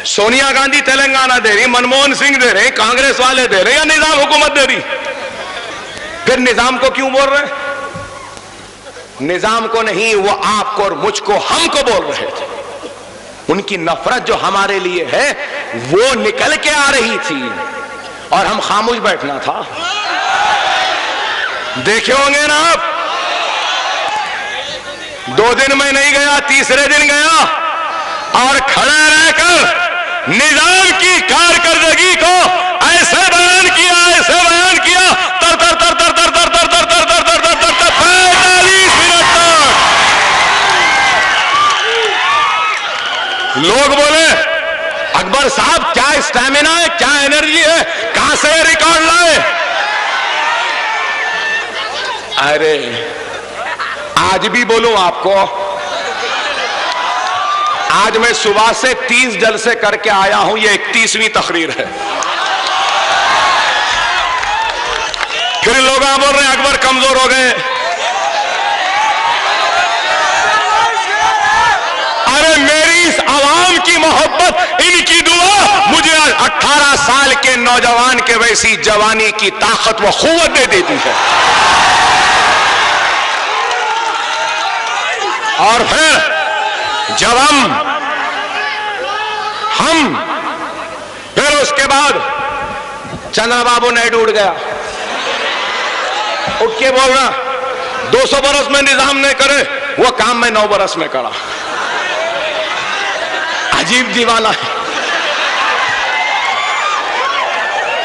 सोनिया गांधी तेलंगाना दे रही, मनमोहन सिंह दे रहे, कांग्रेस वाले दे रहे, या निजाम हुकूमत दे रही। फिर निजाम को क्यों बोल रहे, निजाम को नहीं, वो आपको और मुझको, हमको बोल रहे थे। उनकी नफरत जो हमारे लिए है वो निकल के आ रही थी और हम खामोश बैठना था। देखे होंगे ना आप, 2 दिन में नहीं गया, तीसरे दिन गया और खड़े रहकर निजाम की कारकर्दगी को ऐसे बयान किया तर तर तर तर तर तर तर तर तर तर तर तर तर तर 45 मिनट तक। लोग बोले अकबर साहब क्या स्टैमिना है, क्या एनर्जी है, कहां से रिकॉर्ड लाए? अरे आज भी बोलूं आपको, आज मैं सुबह से 30 जलसे करके आया हूं, ये 31वीं तकरीर है। फिर लोग बोल रहे हैं अकबर कमजोर हो गए। अरे मेरी इस आवाम की मोहब्बत, इनकी दुआ मुझे 18 साल के नौजवान के वैसी जवानी की ताकत व क़ुव्वत दे देती है। और फिर जब हम फिर उसके बाद चंद्रबाबू नायडू उठ गया, उठ के बोल रहा 200 बरस में निजाम नहीं करे वो काम मैं 9 बरस में करा। अजीब दीवाना है,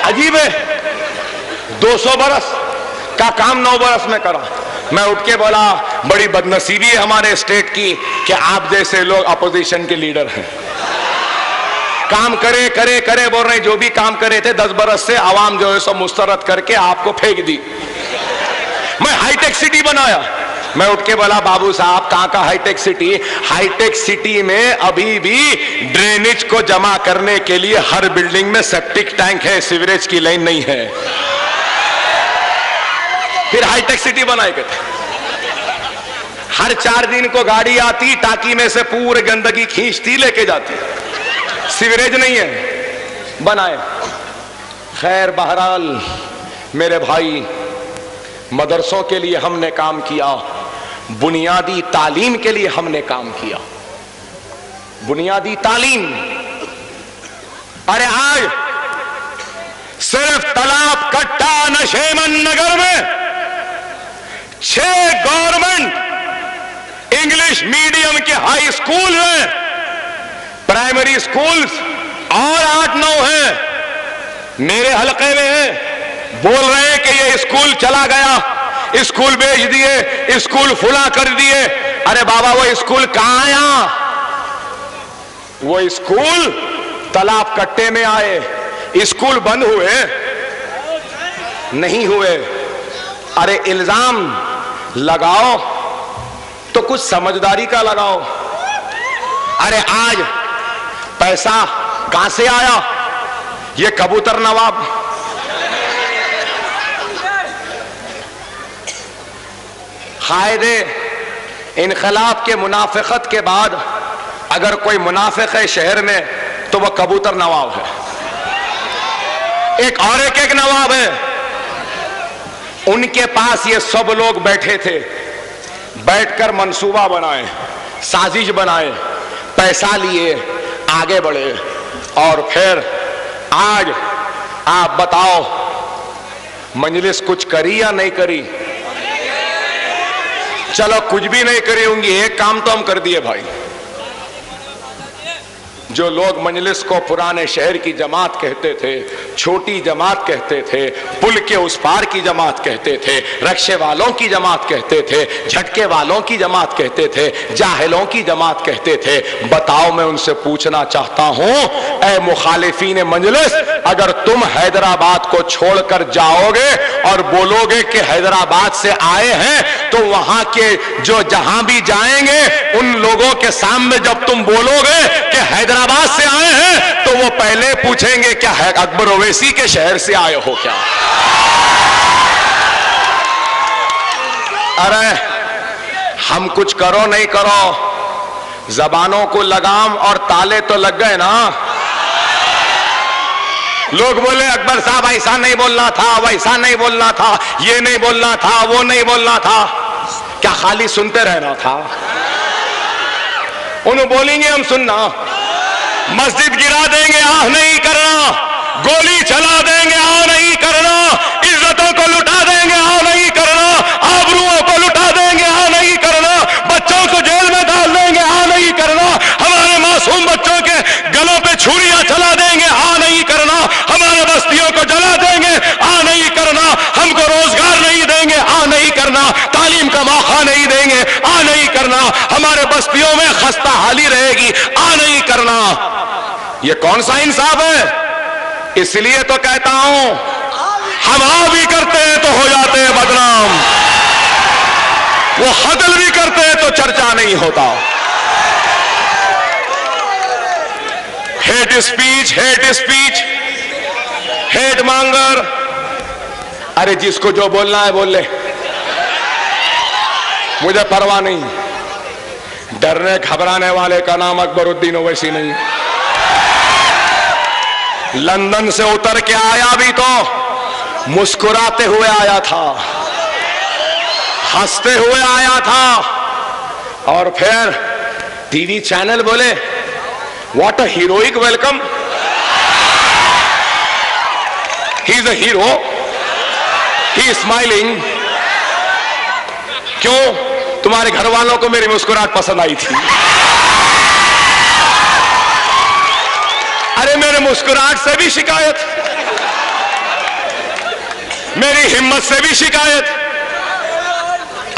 अजीब है। 200 बरस का काम 9 बरस में करा। मैं उठ के बोला बड़ी बदनसीबी है हमारे स्टेट की कि आप जैसे लोग अपोजिशन के लीडर हैं। काम करे करे करे बोल रहे, जो भी काम करे थे 10 बरस से आवाम जो है सो मुस्तरद करके आपको फेंक दी। मैं हाईटेक सिटी बनाया। मैं उठ के बोला बाबू साहब कहां का हाईटेक सिटी? हाईटेक सिटी में अभी भी ड्रेनेज को जमा करने के लिए हर बिल्डिंग में सेप्टिक टैंक है, सीवरेज की लाइन नहीं है। फिर हाईटेक सिटी बनाए गए थे। हर 4 दिन को गाड़ी आती, टाकी में से पूरी गंदगी खींचती लेके जाती। सीवरेज नहीं है, बनाए। खैर बहरहाल मेरे भाई, मदरसों के लिए हमने काम किया, बुनियादी तालीम के लिए हमने काम किया। बुनियादी तालीम। अरे आज सिर्फ तालाब कट्टा नशेमन नगर में 6 गवर्नमेंट इंग्लिश मीडियम के हाई स्कूल हैं, प्राइमरी स्कूल्स और 8-9 हैं। मेरे हलके में है, बोल रहे हैं कि ये स्कूल चला गया, स्कूल बेच दिए, स्कूल फुला कर दिए। अरे बाबा वो स्कूल कहां आया? वो स्कूल तालाब कट्टे में आए। स्कूल बंद हुए नहीं हुए। अरे इल्जाम लगाओ तो कुछ समझदारी का लगाओ। अरे आज पैसा कहां से आया? ये कबूतर नवाब कायदे इनकलाब के मुनाफिकत के बाद अगर कोई मुनाफिक है शहर में तो वह कबूतर नवाब है। एक और एक नवाब है। उनके पास ये सब लोग बैठे थे, बैठकर मंसूबा बनाए, साजिश बनाए, पैसा लिए, आगे बढ़े। और फिर आज आप बताओ मजलिस कुछ करी या नहीं करी? चलो कुछ भी नहीं करी होंगी, एक काम तो हम कर दिए भाई। जो लोग मजलिस को पुराने शहर की जमात कहते थे, छोटी जमात कहते थे, पुल के उस पार की जमात कहते थे, रक्शे वालों की जमात कहते थे, झटके वालों की जमात कहते थे, जाहिलों की जमात कहते थे। बताओ मैं उनसे पूछना चाहता हूं, ऐ मुखालिफीन मजलिस, अगर तुम हैदराबाद को छोड़कर जाओगे और बोलोगे कि हैदराबाद से आए हैं, तो वहां के जो जहां भी जाएंगे उन लोगों के सामने जब तुम बोलोगे कि हैदराबाद से आए हैं, तो वो पहले पूछेंगे क्या है अकबर ओवैसी के शहर से आए हो क्या? अरे हम कुछ करो नहीं करो, जबानों को लगाम और ताले तो लग गए ना। लोग बोले अकबर साहब ऐसा नहीं बोलना था, वैसा नहीं बोलना था, ये नहीं बोलना था, वो नहीं बोलना था। क्या खाली सुनते रहना था? उन्हें बोलेंगे हम सुनना। मस्जिद गिरा देंगे आह नहीं करना, गोली चला देंगे आह नहीं करना, इज्जतों को लुटा देंगे आह नहीं करना, आबरूओं को लुटा देंगे आह नहीं करना, बच्चों को जेल में डाल देंगे आह नहीं करना, हमारे मासूम बच्चों के गलों पे छुरियां चला का मौका नहीं देंगे, आ नहीं करना। हमारे बस्तियों में खस्ता हाली रहेगी, आ नहीं करना। ये कौन सा इंसाफ है? इसलिए तो कहता हूं, हम आ भी करते हैं तो हो जाते हैं बदनाम, वो हदल भी करते हैं तो चर्चा नहीं होता। Hate speech, hate speech, hate मांगर। अरे जिसको जो बोलना है बोल ले, मुझे परवाह नहीं। डरने घबराने वाले का नाम अकबरुद्दीन ओवैसी नहीं। लंदन से उतर के आया भी तो मुस्कुराते हुए आया था, हंसते हुए आया था। और फिर टीवी चैनल बोले what a heroic welcome, he is a hero, he is smiling. क्यों? तुम्हारे घर वालों को मेरी मुस्कुराहट पसंद आई थी। अरे मेरे मुस्कुराहट से भी शिकायत, मेरी हिम्मत से भी शिकायत,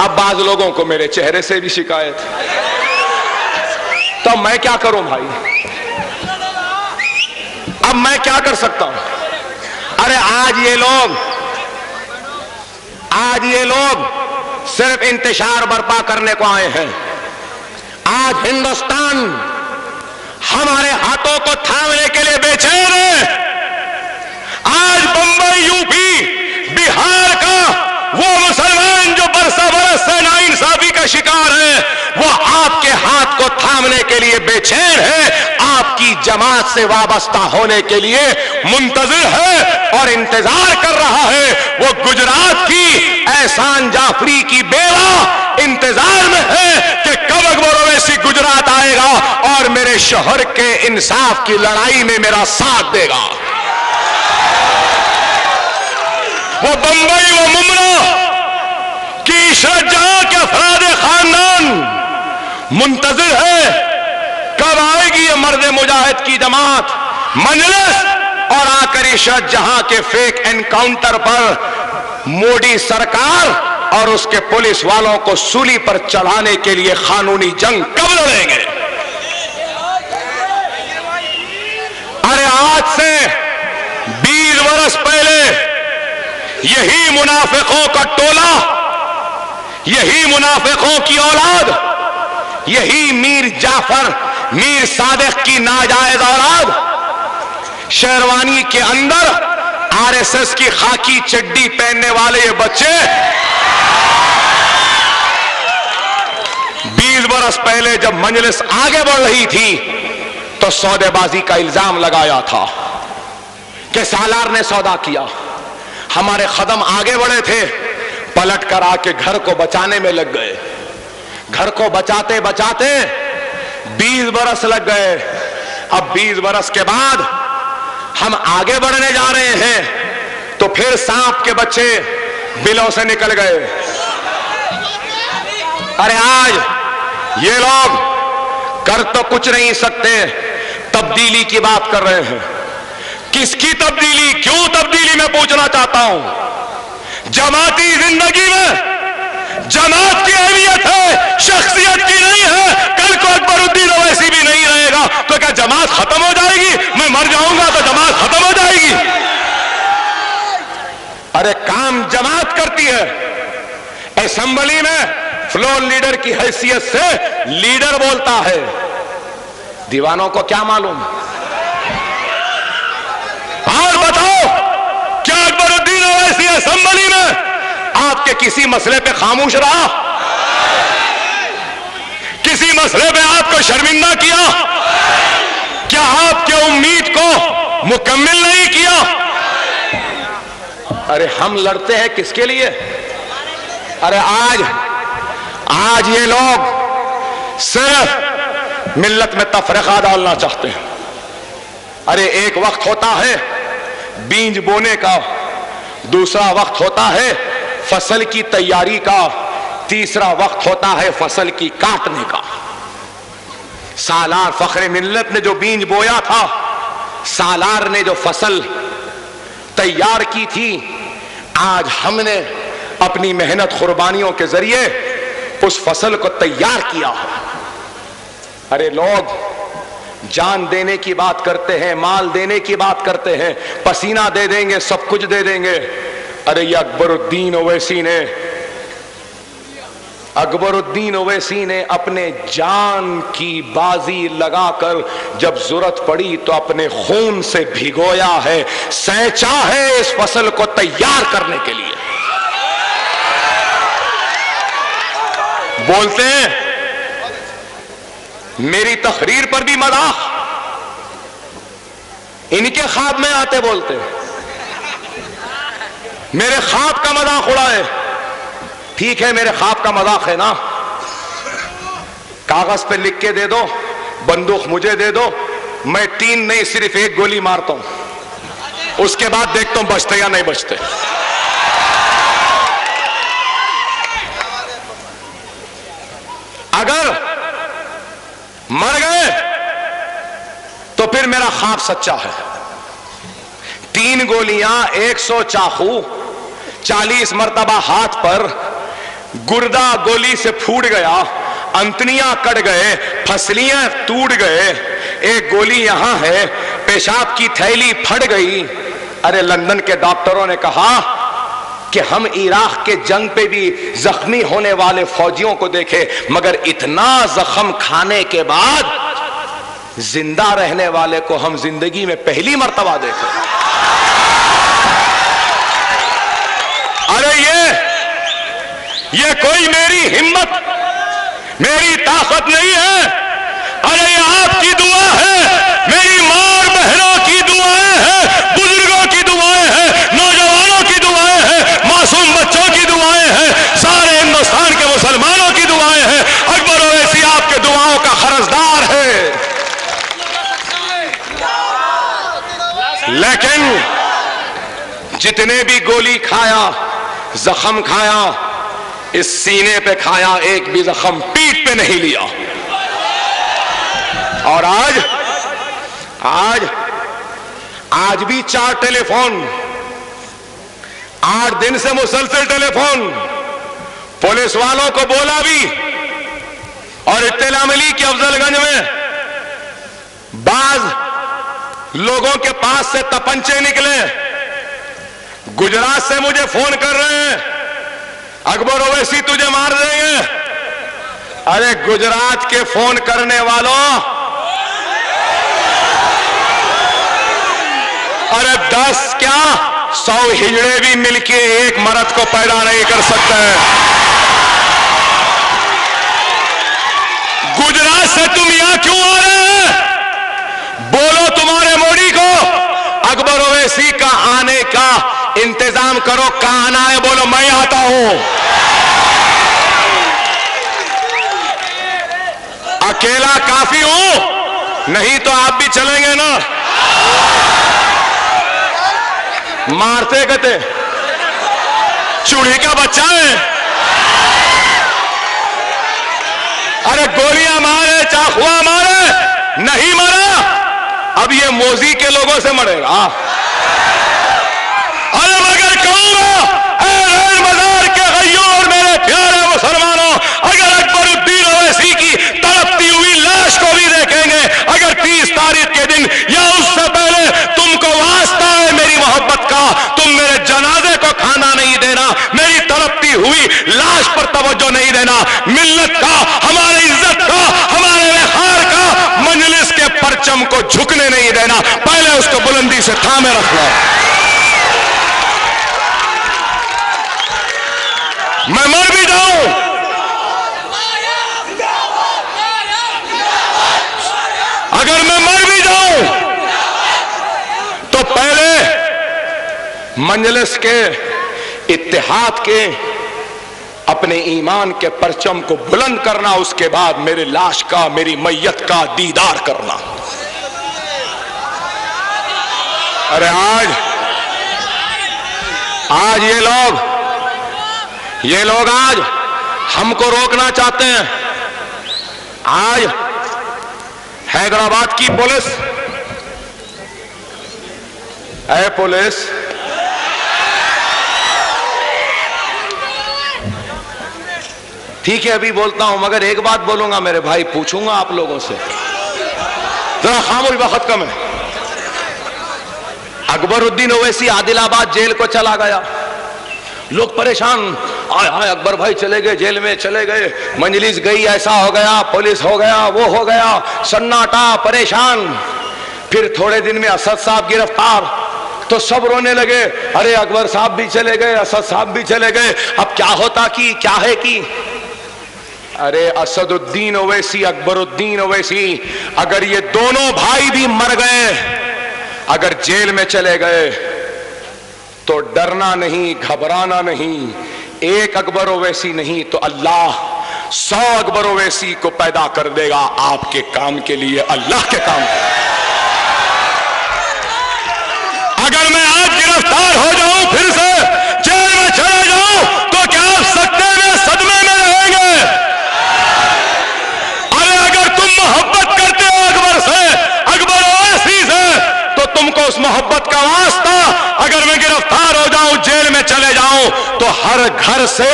अब बाज लोगों को मेरे चेहरे से भी शिकायत। तो मैं क्या करूं भाई? अब मैं क्या कर सकता हूं? अरे आज ये लोग सिर्फ इंतशार बर्पा करने को आए हैं। आज हिंदुस्तान हमारे हाथों को थामने के लिए बेचैन है। आज बंबई, यूपी, बिहार का वो मुसलमान जो बरसा बरस से नाइंसाफी का शिकार है, वो आपके हाथ को थामने के लिए बेचैन है, आपकी जमात से वाबस्ता होने के लिए मुंतजिर है और इंतजार कर रहा है। वो गुजरात की एहसान जाफरी की बेवा इंतजार में है कि कब अकबर ओवैसी गुजरात आएगा और मेरे शहर के इंसाफ की लड़ाई में मेरा साथ देगा। वो बंबई, वो मुमरा की इशरत जहां के अफराद खानदान मुंतजिर है कब आएगी ये मर्द मुजाहिद की जमात मजलिस, और आकर इशरत जहां के फेक एनकाउंटर पर मोदी सरकार और उसके पुलिस वालों को सूली पर चढ़ाने के लिए कानूनी जंग कब लड़ेंगे? अरे आज से 20 वर्ष पहले यही मुनाफिकों का टोला, यही मुनाफिकों की औलाद, यही मीर जाफर, मीर सादिक की नाजायज औलाद शेरवानी के अंदर आरएसएस की खाकी चड्डी पहनने वाले ये बच्चे 20 बरस पहले जब मजलिस आगे बढ़ रही थी तो सौदेबाजी का इल्जाम लगाया था कि सालार ने सौदा किया। हमारे कदम आगे बढ़े थे, पलट कर आके घर को बचाने में लग गए। घर को बचाते बचाते 20 बरस लग गए। अब 20 बरस के बाद हम आगे बढ़ने जा रहे हैं तो फिर सांप के बच्चे बिलों से निकल गए। अरे आज ये लोग कर तो कुछ नहीं सकते, तब्दीली की बात कर रहे हैं। किसकी तब्दीली? क्यों तब्दीली? मैं पूछना चाहता हूं। जमाती जिंदगी में जमात की अहमियत है, शख्सियत की नहीं है। कल को अकबरुद्दीन ओवैसी भी नहीं रहेगा तो क्या जमात खत्म हो जाएगी? मैं मर जाऊंगा तो जमात खत्म हो जाएगी? अरे काम जमात करती है। असेंबली में फ्लोर लीडर की हैसियत से लीडर बोलता है, दीवानों को क्या मालूम? और बताओ, क्या अकबरुद्दीन ओवैसी असेंबली में आपके किसी मसले पे खामोश रहा? किसी मसले पे आपको शर्मिंदा किया? क्या आपके उम्मीद को मुकम्मिल नहीं किया? अरे हम लड़ते हैं किसके लिए? अरे आज ये लोग सिर्फ मिल्लत में तफरीका डालना चाहते हैं। अरे एक वक्त होता है बीज बोने का, दूसरा वक्त होता है फसल की तैयारी का, तीसरा वक्त होता है फसल की काटने का। सालार फख्रे मिल्लत ने जो बीज बोया था, सालार ने जो फसल तैयार की थी, आज हमने अपनी मेहनत कुर्बानियों के जरिए उस फसल को तैयार किया हो। अरे लोग जान देने की बात करते हैं, माल देने की बात करते हैं, पसीना दे देंगे, सब कुछ दे देंगे। अरे ये अकबरुद्दीन ओवैसी ने अपने जान की बाजी लगाकर जब जरूरत पड़ी तो अपने खून से भिगोया है, सैंचा है इस फसल को तैयार करने के लिए। बोलते हैं मेरी तकरीर पर भी मजाक, इनके ख्वाब में आते बोलते मेरे ख्वाब का मजाक उड़ाए। ठीक है, मेरे ख्वाब का मजाक है ना, कागज पे लिख के दे दो, बंदूक मुझे दे दो, मैं 3 नहीं सिर्फ 1 गोली मारता हूं, उसके बाद देखता हूं बचते या नहीं बचते। अगर मर गए तो फिर मेरा ख्वाब सच्चा है। 3 गोलियां, 100 चाकू, 40 मरतबा हाथ पर, गुर्दा गोली से फूट गया, अंतड़ियां कट गए, फसलियां टूट गए, 1 गोली यहां है, पेशाब की थैली फट गई। अरे लंदन के डॉक्टरों ने कहा कि हम इराक के जंग पे भी जख्मी होने वाले फौजियों को देखे, मगर इतना जख्म खाने के बाद जिंदा रहने वाले को हम जिंदगी में पहली मर्तबा देखे। अरे ये कोई मेरी हिम्मत, मेरी ताकत नहीं है। अरे ये आपकी दुआ है, मेरी मां बहनों की दुआएं हैं, बुजुर्गों की दुआएं हैं, नौजवानों की दुआएं हैं, मासूम बच्चों की दुआएं हैं, सारे हिंदुस्तान के मुसलमानों की दुआएं हैं। अकबर ओवैसी आपके दुआओं का खर्चदार है। लेकिन जितने भी गोली खाया, जख्म खाया, इस सीने पे खाया, एक भी जख्म पीठ पे नहीं लिया। और आज भी 4 टेलीफोन, 8 दिन से मुसलसल टेलीफोन, पुलिस वालों को बोला भी, और इत्तला मिली कि अफजलगंज में बाज लोगों के पास से तपंचे निकले। गुजरात से मुझे फोन कर रहे हैं, अकबर ओवैसी तुझे मार देंगे। अरे गुजरात के फोन करने वालों, अरे 10 क्या 100 हिजड़े भी मिलके एक मर्द को पैदा नहीं कर सकते हैं। गुजरात से तुम यहां क्यों आ रहे हैं? बोलो तुम्हारे मोदी को अकबर ओवैसी का आने का इंतजाम करो। कहां आना है बोलो, मैं आता हूं। अकेला काफी हूं, नहीं तो आप भी चलेंगे ना। मारते कहते चूड़ी का बच्चा है। अरे गोलियां मारे, चाकुआ मारे, नहीं मरा, अब ये मोदी के लोगों से मरेगा। अरे मगर कहूंगा रेल बाजार के गइयों और मेरे प्यारे मुसलमानों, अगर अकबरुद्दीन ओवैसी की तड़पती हुई लाश को भी देखेंगे, अगर 30 तारीख के दिन या उससे पहले तुमको वास्ता है मेरी मोहब्बत का, तुम मेरे जनाजे को खाना नहीं देना, मेरी तड़पती हुई लाश पर तवज्जो नहीं देना, मिल्लत का, हमारी इज्जत का, हमारे व्यवहार का, मजलिस के परचम को झुकने नहीं देना, पहले उसको बुलंदी से थामे रखना। मैं मर भी जाऊं, अगर मैं मर भी जाऊं तो पहले मंजलिस के, इत्तेहाद के, अपने ईमान के परचम को बुलंद करना, उसके बाद मेरे लाश का, मेरी मैयत का दीदार करना। अरे आज ये लोग आज हमको रोकना चाहते हैं। आज हैदराबाद की पुलिस, ऐ पुलिस, ठीक है अभी बोलता हूं, मगर एक बात बोलूंगा मेरे भाई, पूछूंगा आप लोगों से, जरा खामोश, वक्त कम है। अकबरुद्दीन ओवैसी आदिलाबाद जेल को चला गया, लोग परेशान, आय हाय अकबर भाई चले गए, जेल में चले गए, मंजलिस गई, ऐसा हो गया, पुलिस हो गया, वो हो गया, सन्नाटा, परेशान। फिर थोड़े दिन में असद साहब गिरफ्तार, तो सब रोने लगे, अरे अकबर साहब भी चले गए, असद साहब भी चले गए, अब क्या होता कि क्या है कि। अरे असदुद्दीन ओवैसी, अकबरुद्दीन ओवैसी, अगर ये दोनों भाई भी मर गए, अगर जेल में चले गए, तो डरना नहीं, घबराना नहीं। एक अकबर ओवैसी नहीं तो अल्लाह 100 अकबर ओवैसी को पैदा कर देगा आपके काम के लिए, अल्लाह के काम के लिए। अगर मैं आज गिरफ्तार हो जाऊं, फिर से जेल में चला जाऊं, तो क्या आप सकते में सदमे में रहेंगे? अरे अगर तुम मोहब्बत करते हो अकबर से, अकबर ओवैसी से, तो तुमको उस मोहब्बत का वास्ता, अगर मैं गिरफ्तार हो जाऊं, जेल में चले जाऊं, तो हर घर से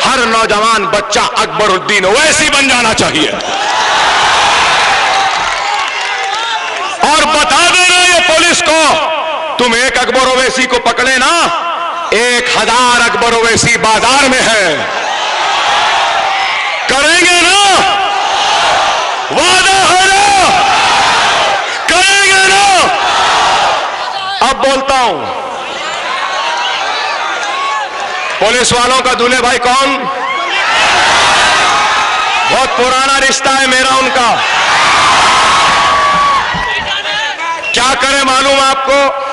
हर नौजवान बच्चा अकबरुद्दीन ओवैसी बन जाना चाहिए। और बता देना ये पुलिस को, तुम एक अकबर ओवैसी को पकड़े ना, 1000 अकबर ओवैसी बाजार में है। करेंगे ना? वादा है ना? करेंगे ना? अब बोलता हूं, पुलिस वालों का दूल्हे भाई कौन? बहुत पुराना रिश्ता है मेरा उनका। क्या करें मालूम आपको?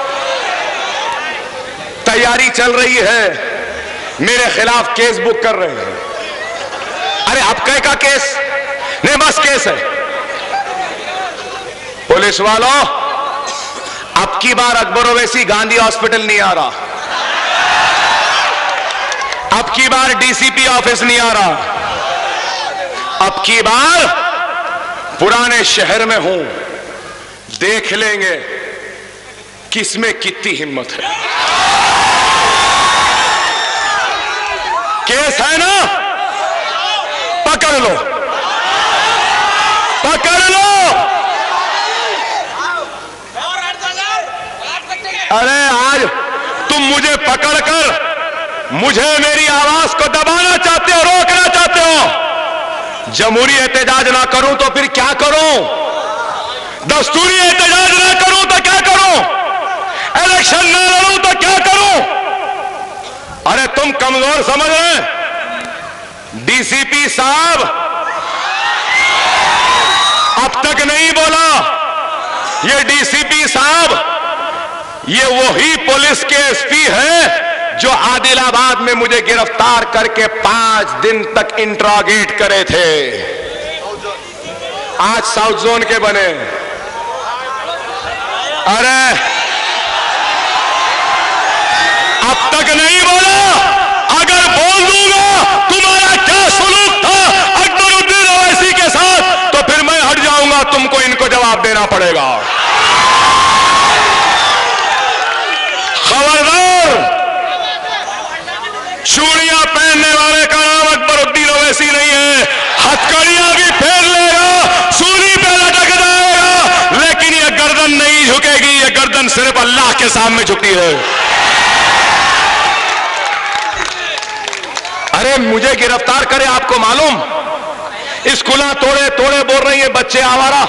तैयारी चल रही है, मेरे खिलाफ केस बुक कर रहे हैं। अरे अब कह का केस नहीं, बस केस है। पुलिस वालों, अब की बार अकबर ओवैसी गांधी हॉस्पिटल नहीं आ रहा, अब की बार डीसीपी ऑफिस नहीं आ रहा, अब की बार पुराने शहर में हूं। देख लेंगे किसमें कितनी हिम्मत है। केस है ना, पकड़ लो, पकड़ लो। अरे आज तुम मुझे पकड़कर मुझे मेरी आवाज को दबाना चाहते हो, रोकना चाहते हो। जमहूरी एहतजाज ना करूं तो फिर क्या करूं? दस्तूरी एहतजाज ना करूं तो क्या करूं? इलेक्शन ना लड़ूं तो क्या करूं? अरे तुम कमजोर समझ रहे? डीसीपी साहब अब तक नहीं बोला। ये डीसीपी साहब, ये वही पुलिस के एसपी है जो आदिलाबाद में मुझे गिरफ्तार करके 5 दिन तक इंट्रोगेट करे थे। आज साउथ जोन के बने। अरे अब तक नहीं बोला, अगर बोल दूंगा तुम्हारा क्या सुलूक था अकबरुद्दीन ओवैसी के साथ, तो फिर मैं हट जाऊंगा, तुमको इनको जवाब देना पड़ेगा। खबरदार, चूड़ियां पहनने वाले का नाम अकबरुद्दीन ओवैसी नहीं है। हथकड़ियां भी फेर लेगा, सूली पे लटक जाएगा, लेकिन यह गर्दन नहीं झुकेगी। यह गर्दन सिर्फ अल्लाह के सामने झुकी है। अरे मुझे गिरफ्तार करे, आपको मालूम? स्कूल तोड़े तोड़े बोल रही है बच्चे आवारा।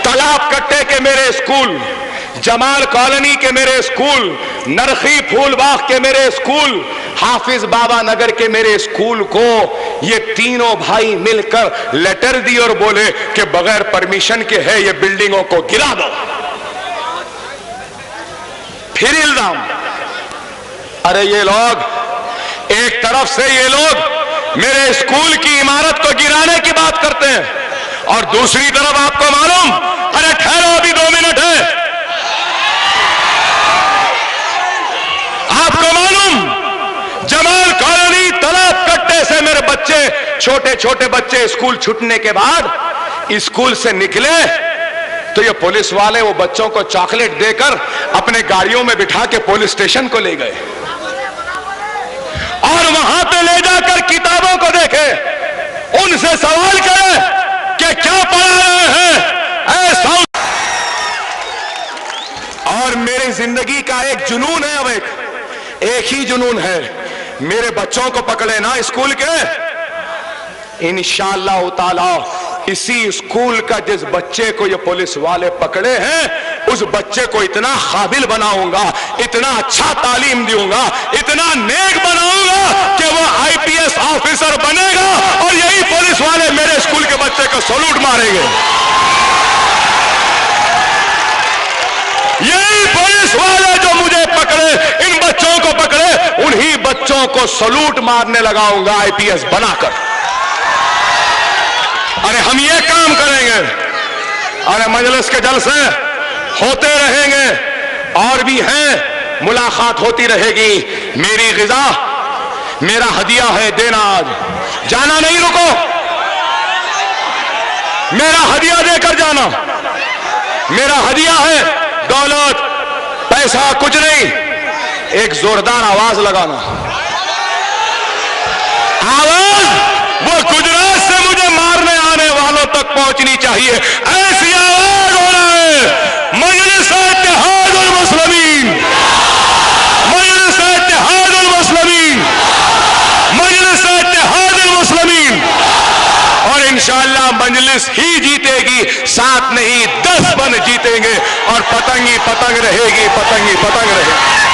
तालाब कट्टे के मेरे स्कूल, जमाल कॉलोनी के मेरे स्कूल, नरखी फूलबाग के मेरे स्कूल, हाफिज बाबा नगर के मेरे स्कूल को ये तीनों भाई मिलकर लेटर दी और बोले कि बगैर परमिशन के है, ये बिल्डिंगों को गिरा दो। फिर इल्जाम। अरे ये लोग एक तरफ से ये लोग मेरे स्कूल की इमारत को गिराने की बात करते हैं, और दूसरी तरफ आपको मालूम, अरे ठहरो अभी 2 मिनट है, आपको मालूम जमाल कॉलोनी तालाब कट्टे से मेरे बच्चे, छोटे छोटे बच्चे स्कूल छूटने के बाद स्कूल से निकले तो ये पुलिस वाले वो बच्चों को चॉकलेट देकर अपने गाड़ियों में बिठा के पुलिस स्टेशन को ले गए। और वहां पे ले जाकर किताबों को देखे, उनसे सवाल करे कि क्या पढ़ा रहे हैं ऐसा। और मेरी जिंदगी का एक जुनून है, अब एक ही जुनून है, मेरे बच्चों को पकड़े ना स्कूल के, इंशाअल्लाह ताला इसी स्कूल का जिस बच्चे को ये पुलिस वाले पकड़े हैं, उस बच्चे को इतना काबिल बनाऊंगा, इतना अच्छा तालीम दूंगा, इतना नेक बनाऊंगा कि वो आईपीएस ऑफिसर बनेगा और यही पुलिस वाले मेरे स्कूल के बच्चे को सैल्यूट मारेंगे। यही पुलिस वाले जो मुझे पकड़े, इन बच्चों को पकड़े, उन्हीं बच्चों को सैल्यूट मारने लगाऊंगा आईपीएस बनाकर। अरे हम ये काम करेंगे, अरे मजलिस के जलसे होते रहेंगे और भी हैं, मुलाकात होती रहेगी। मेरी गिजा मेरा हदिया है देना, आज जाना नहीं, रुको, मेरा हदिया देकर जाना, मेरा हदिया है, दौलत पैसा कुछ नहीं, एक जोरदार आवाज लगाना, आवाज वो गुजरात से मुझे मारने आने वालों तक पहुंचनी चाहिए, ऐसी आवाज होना है। मजलिस इत्तेहादुल मुस्लिमीन, मजलिस इत्तेहादुल मुस्लिमीन, मजलिस इत्तेहादुल मुस्लिमीन। और इंशाअल्लाह मजलिस ही जीतेगी, 7 नहीं 10 बन जीतेंगे और पतंग ही पतंग रहेगी, पतंग ही पतंग रहेगी।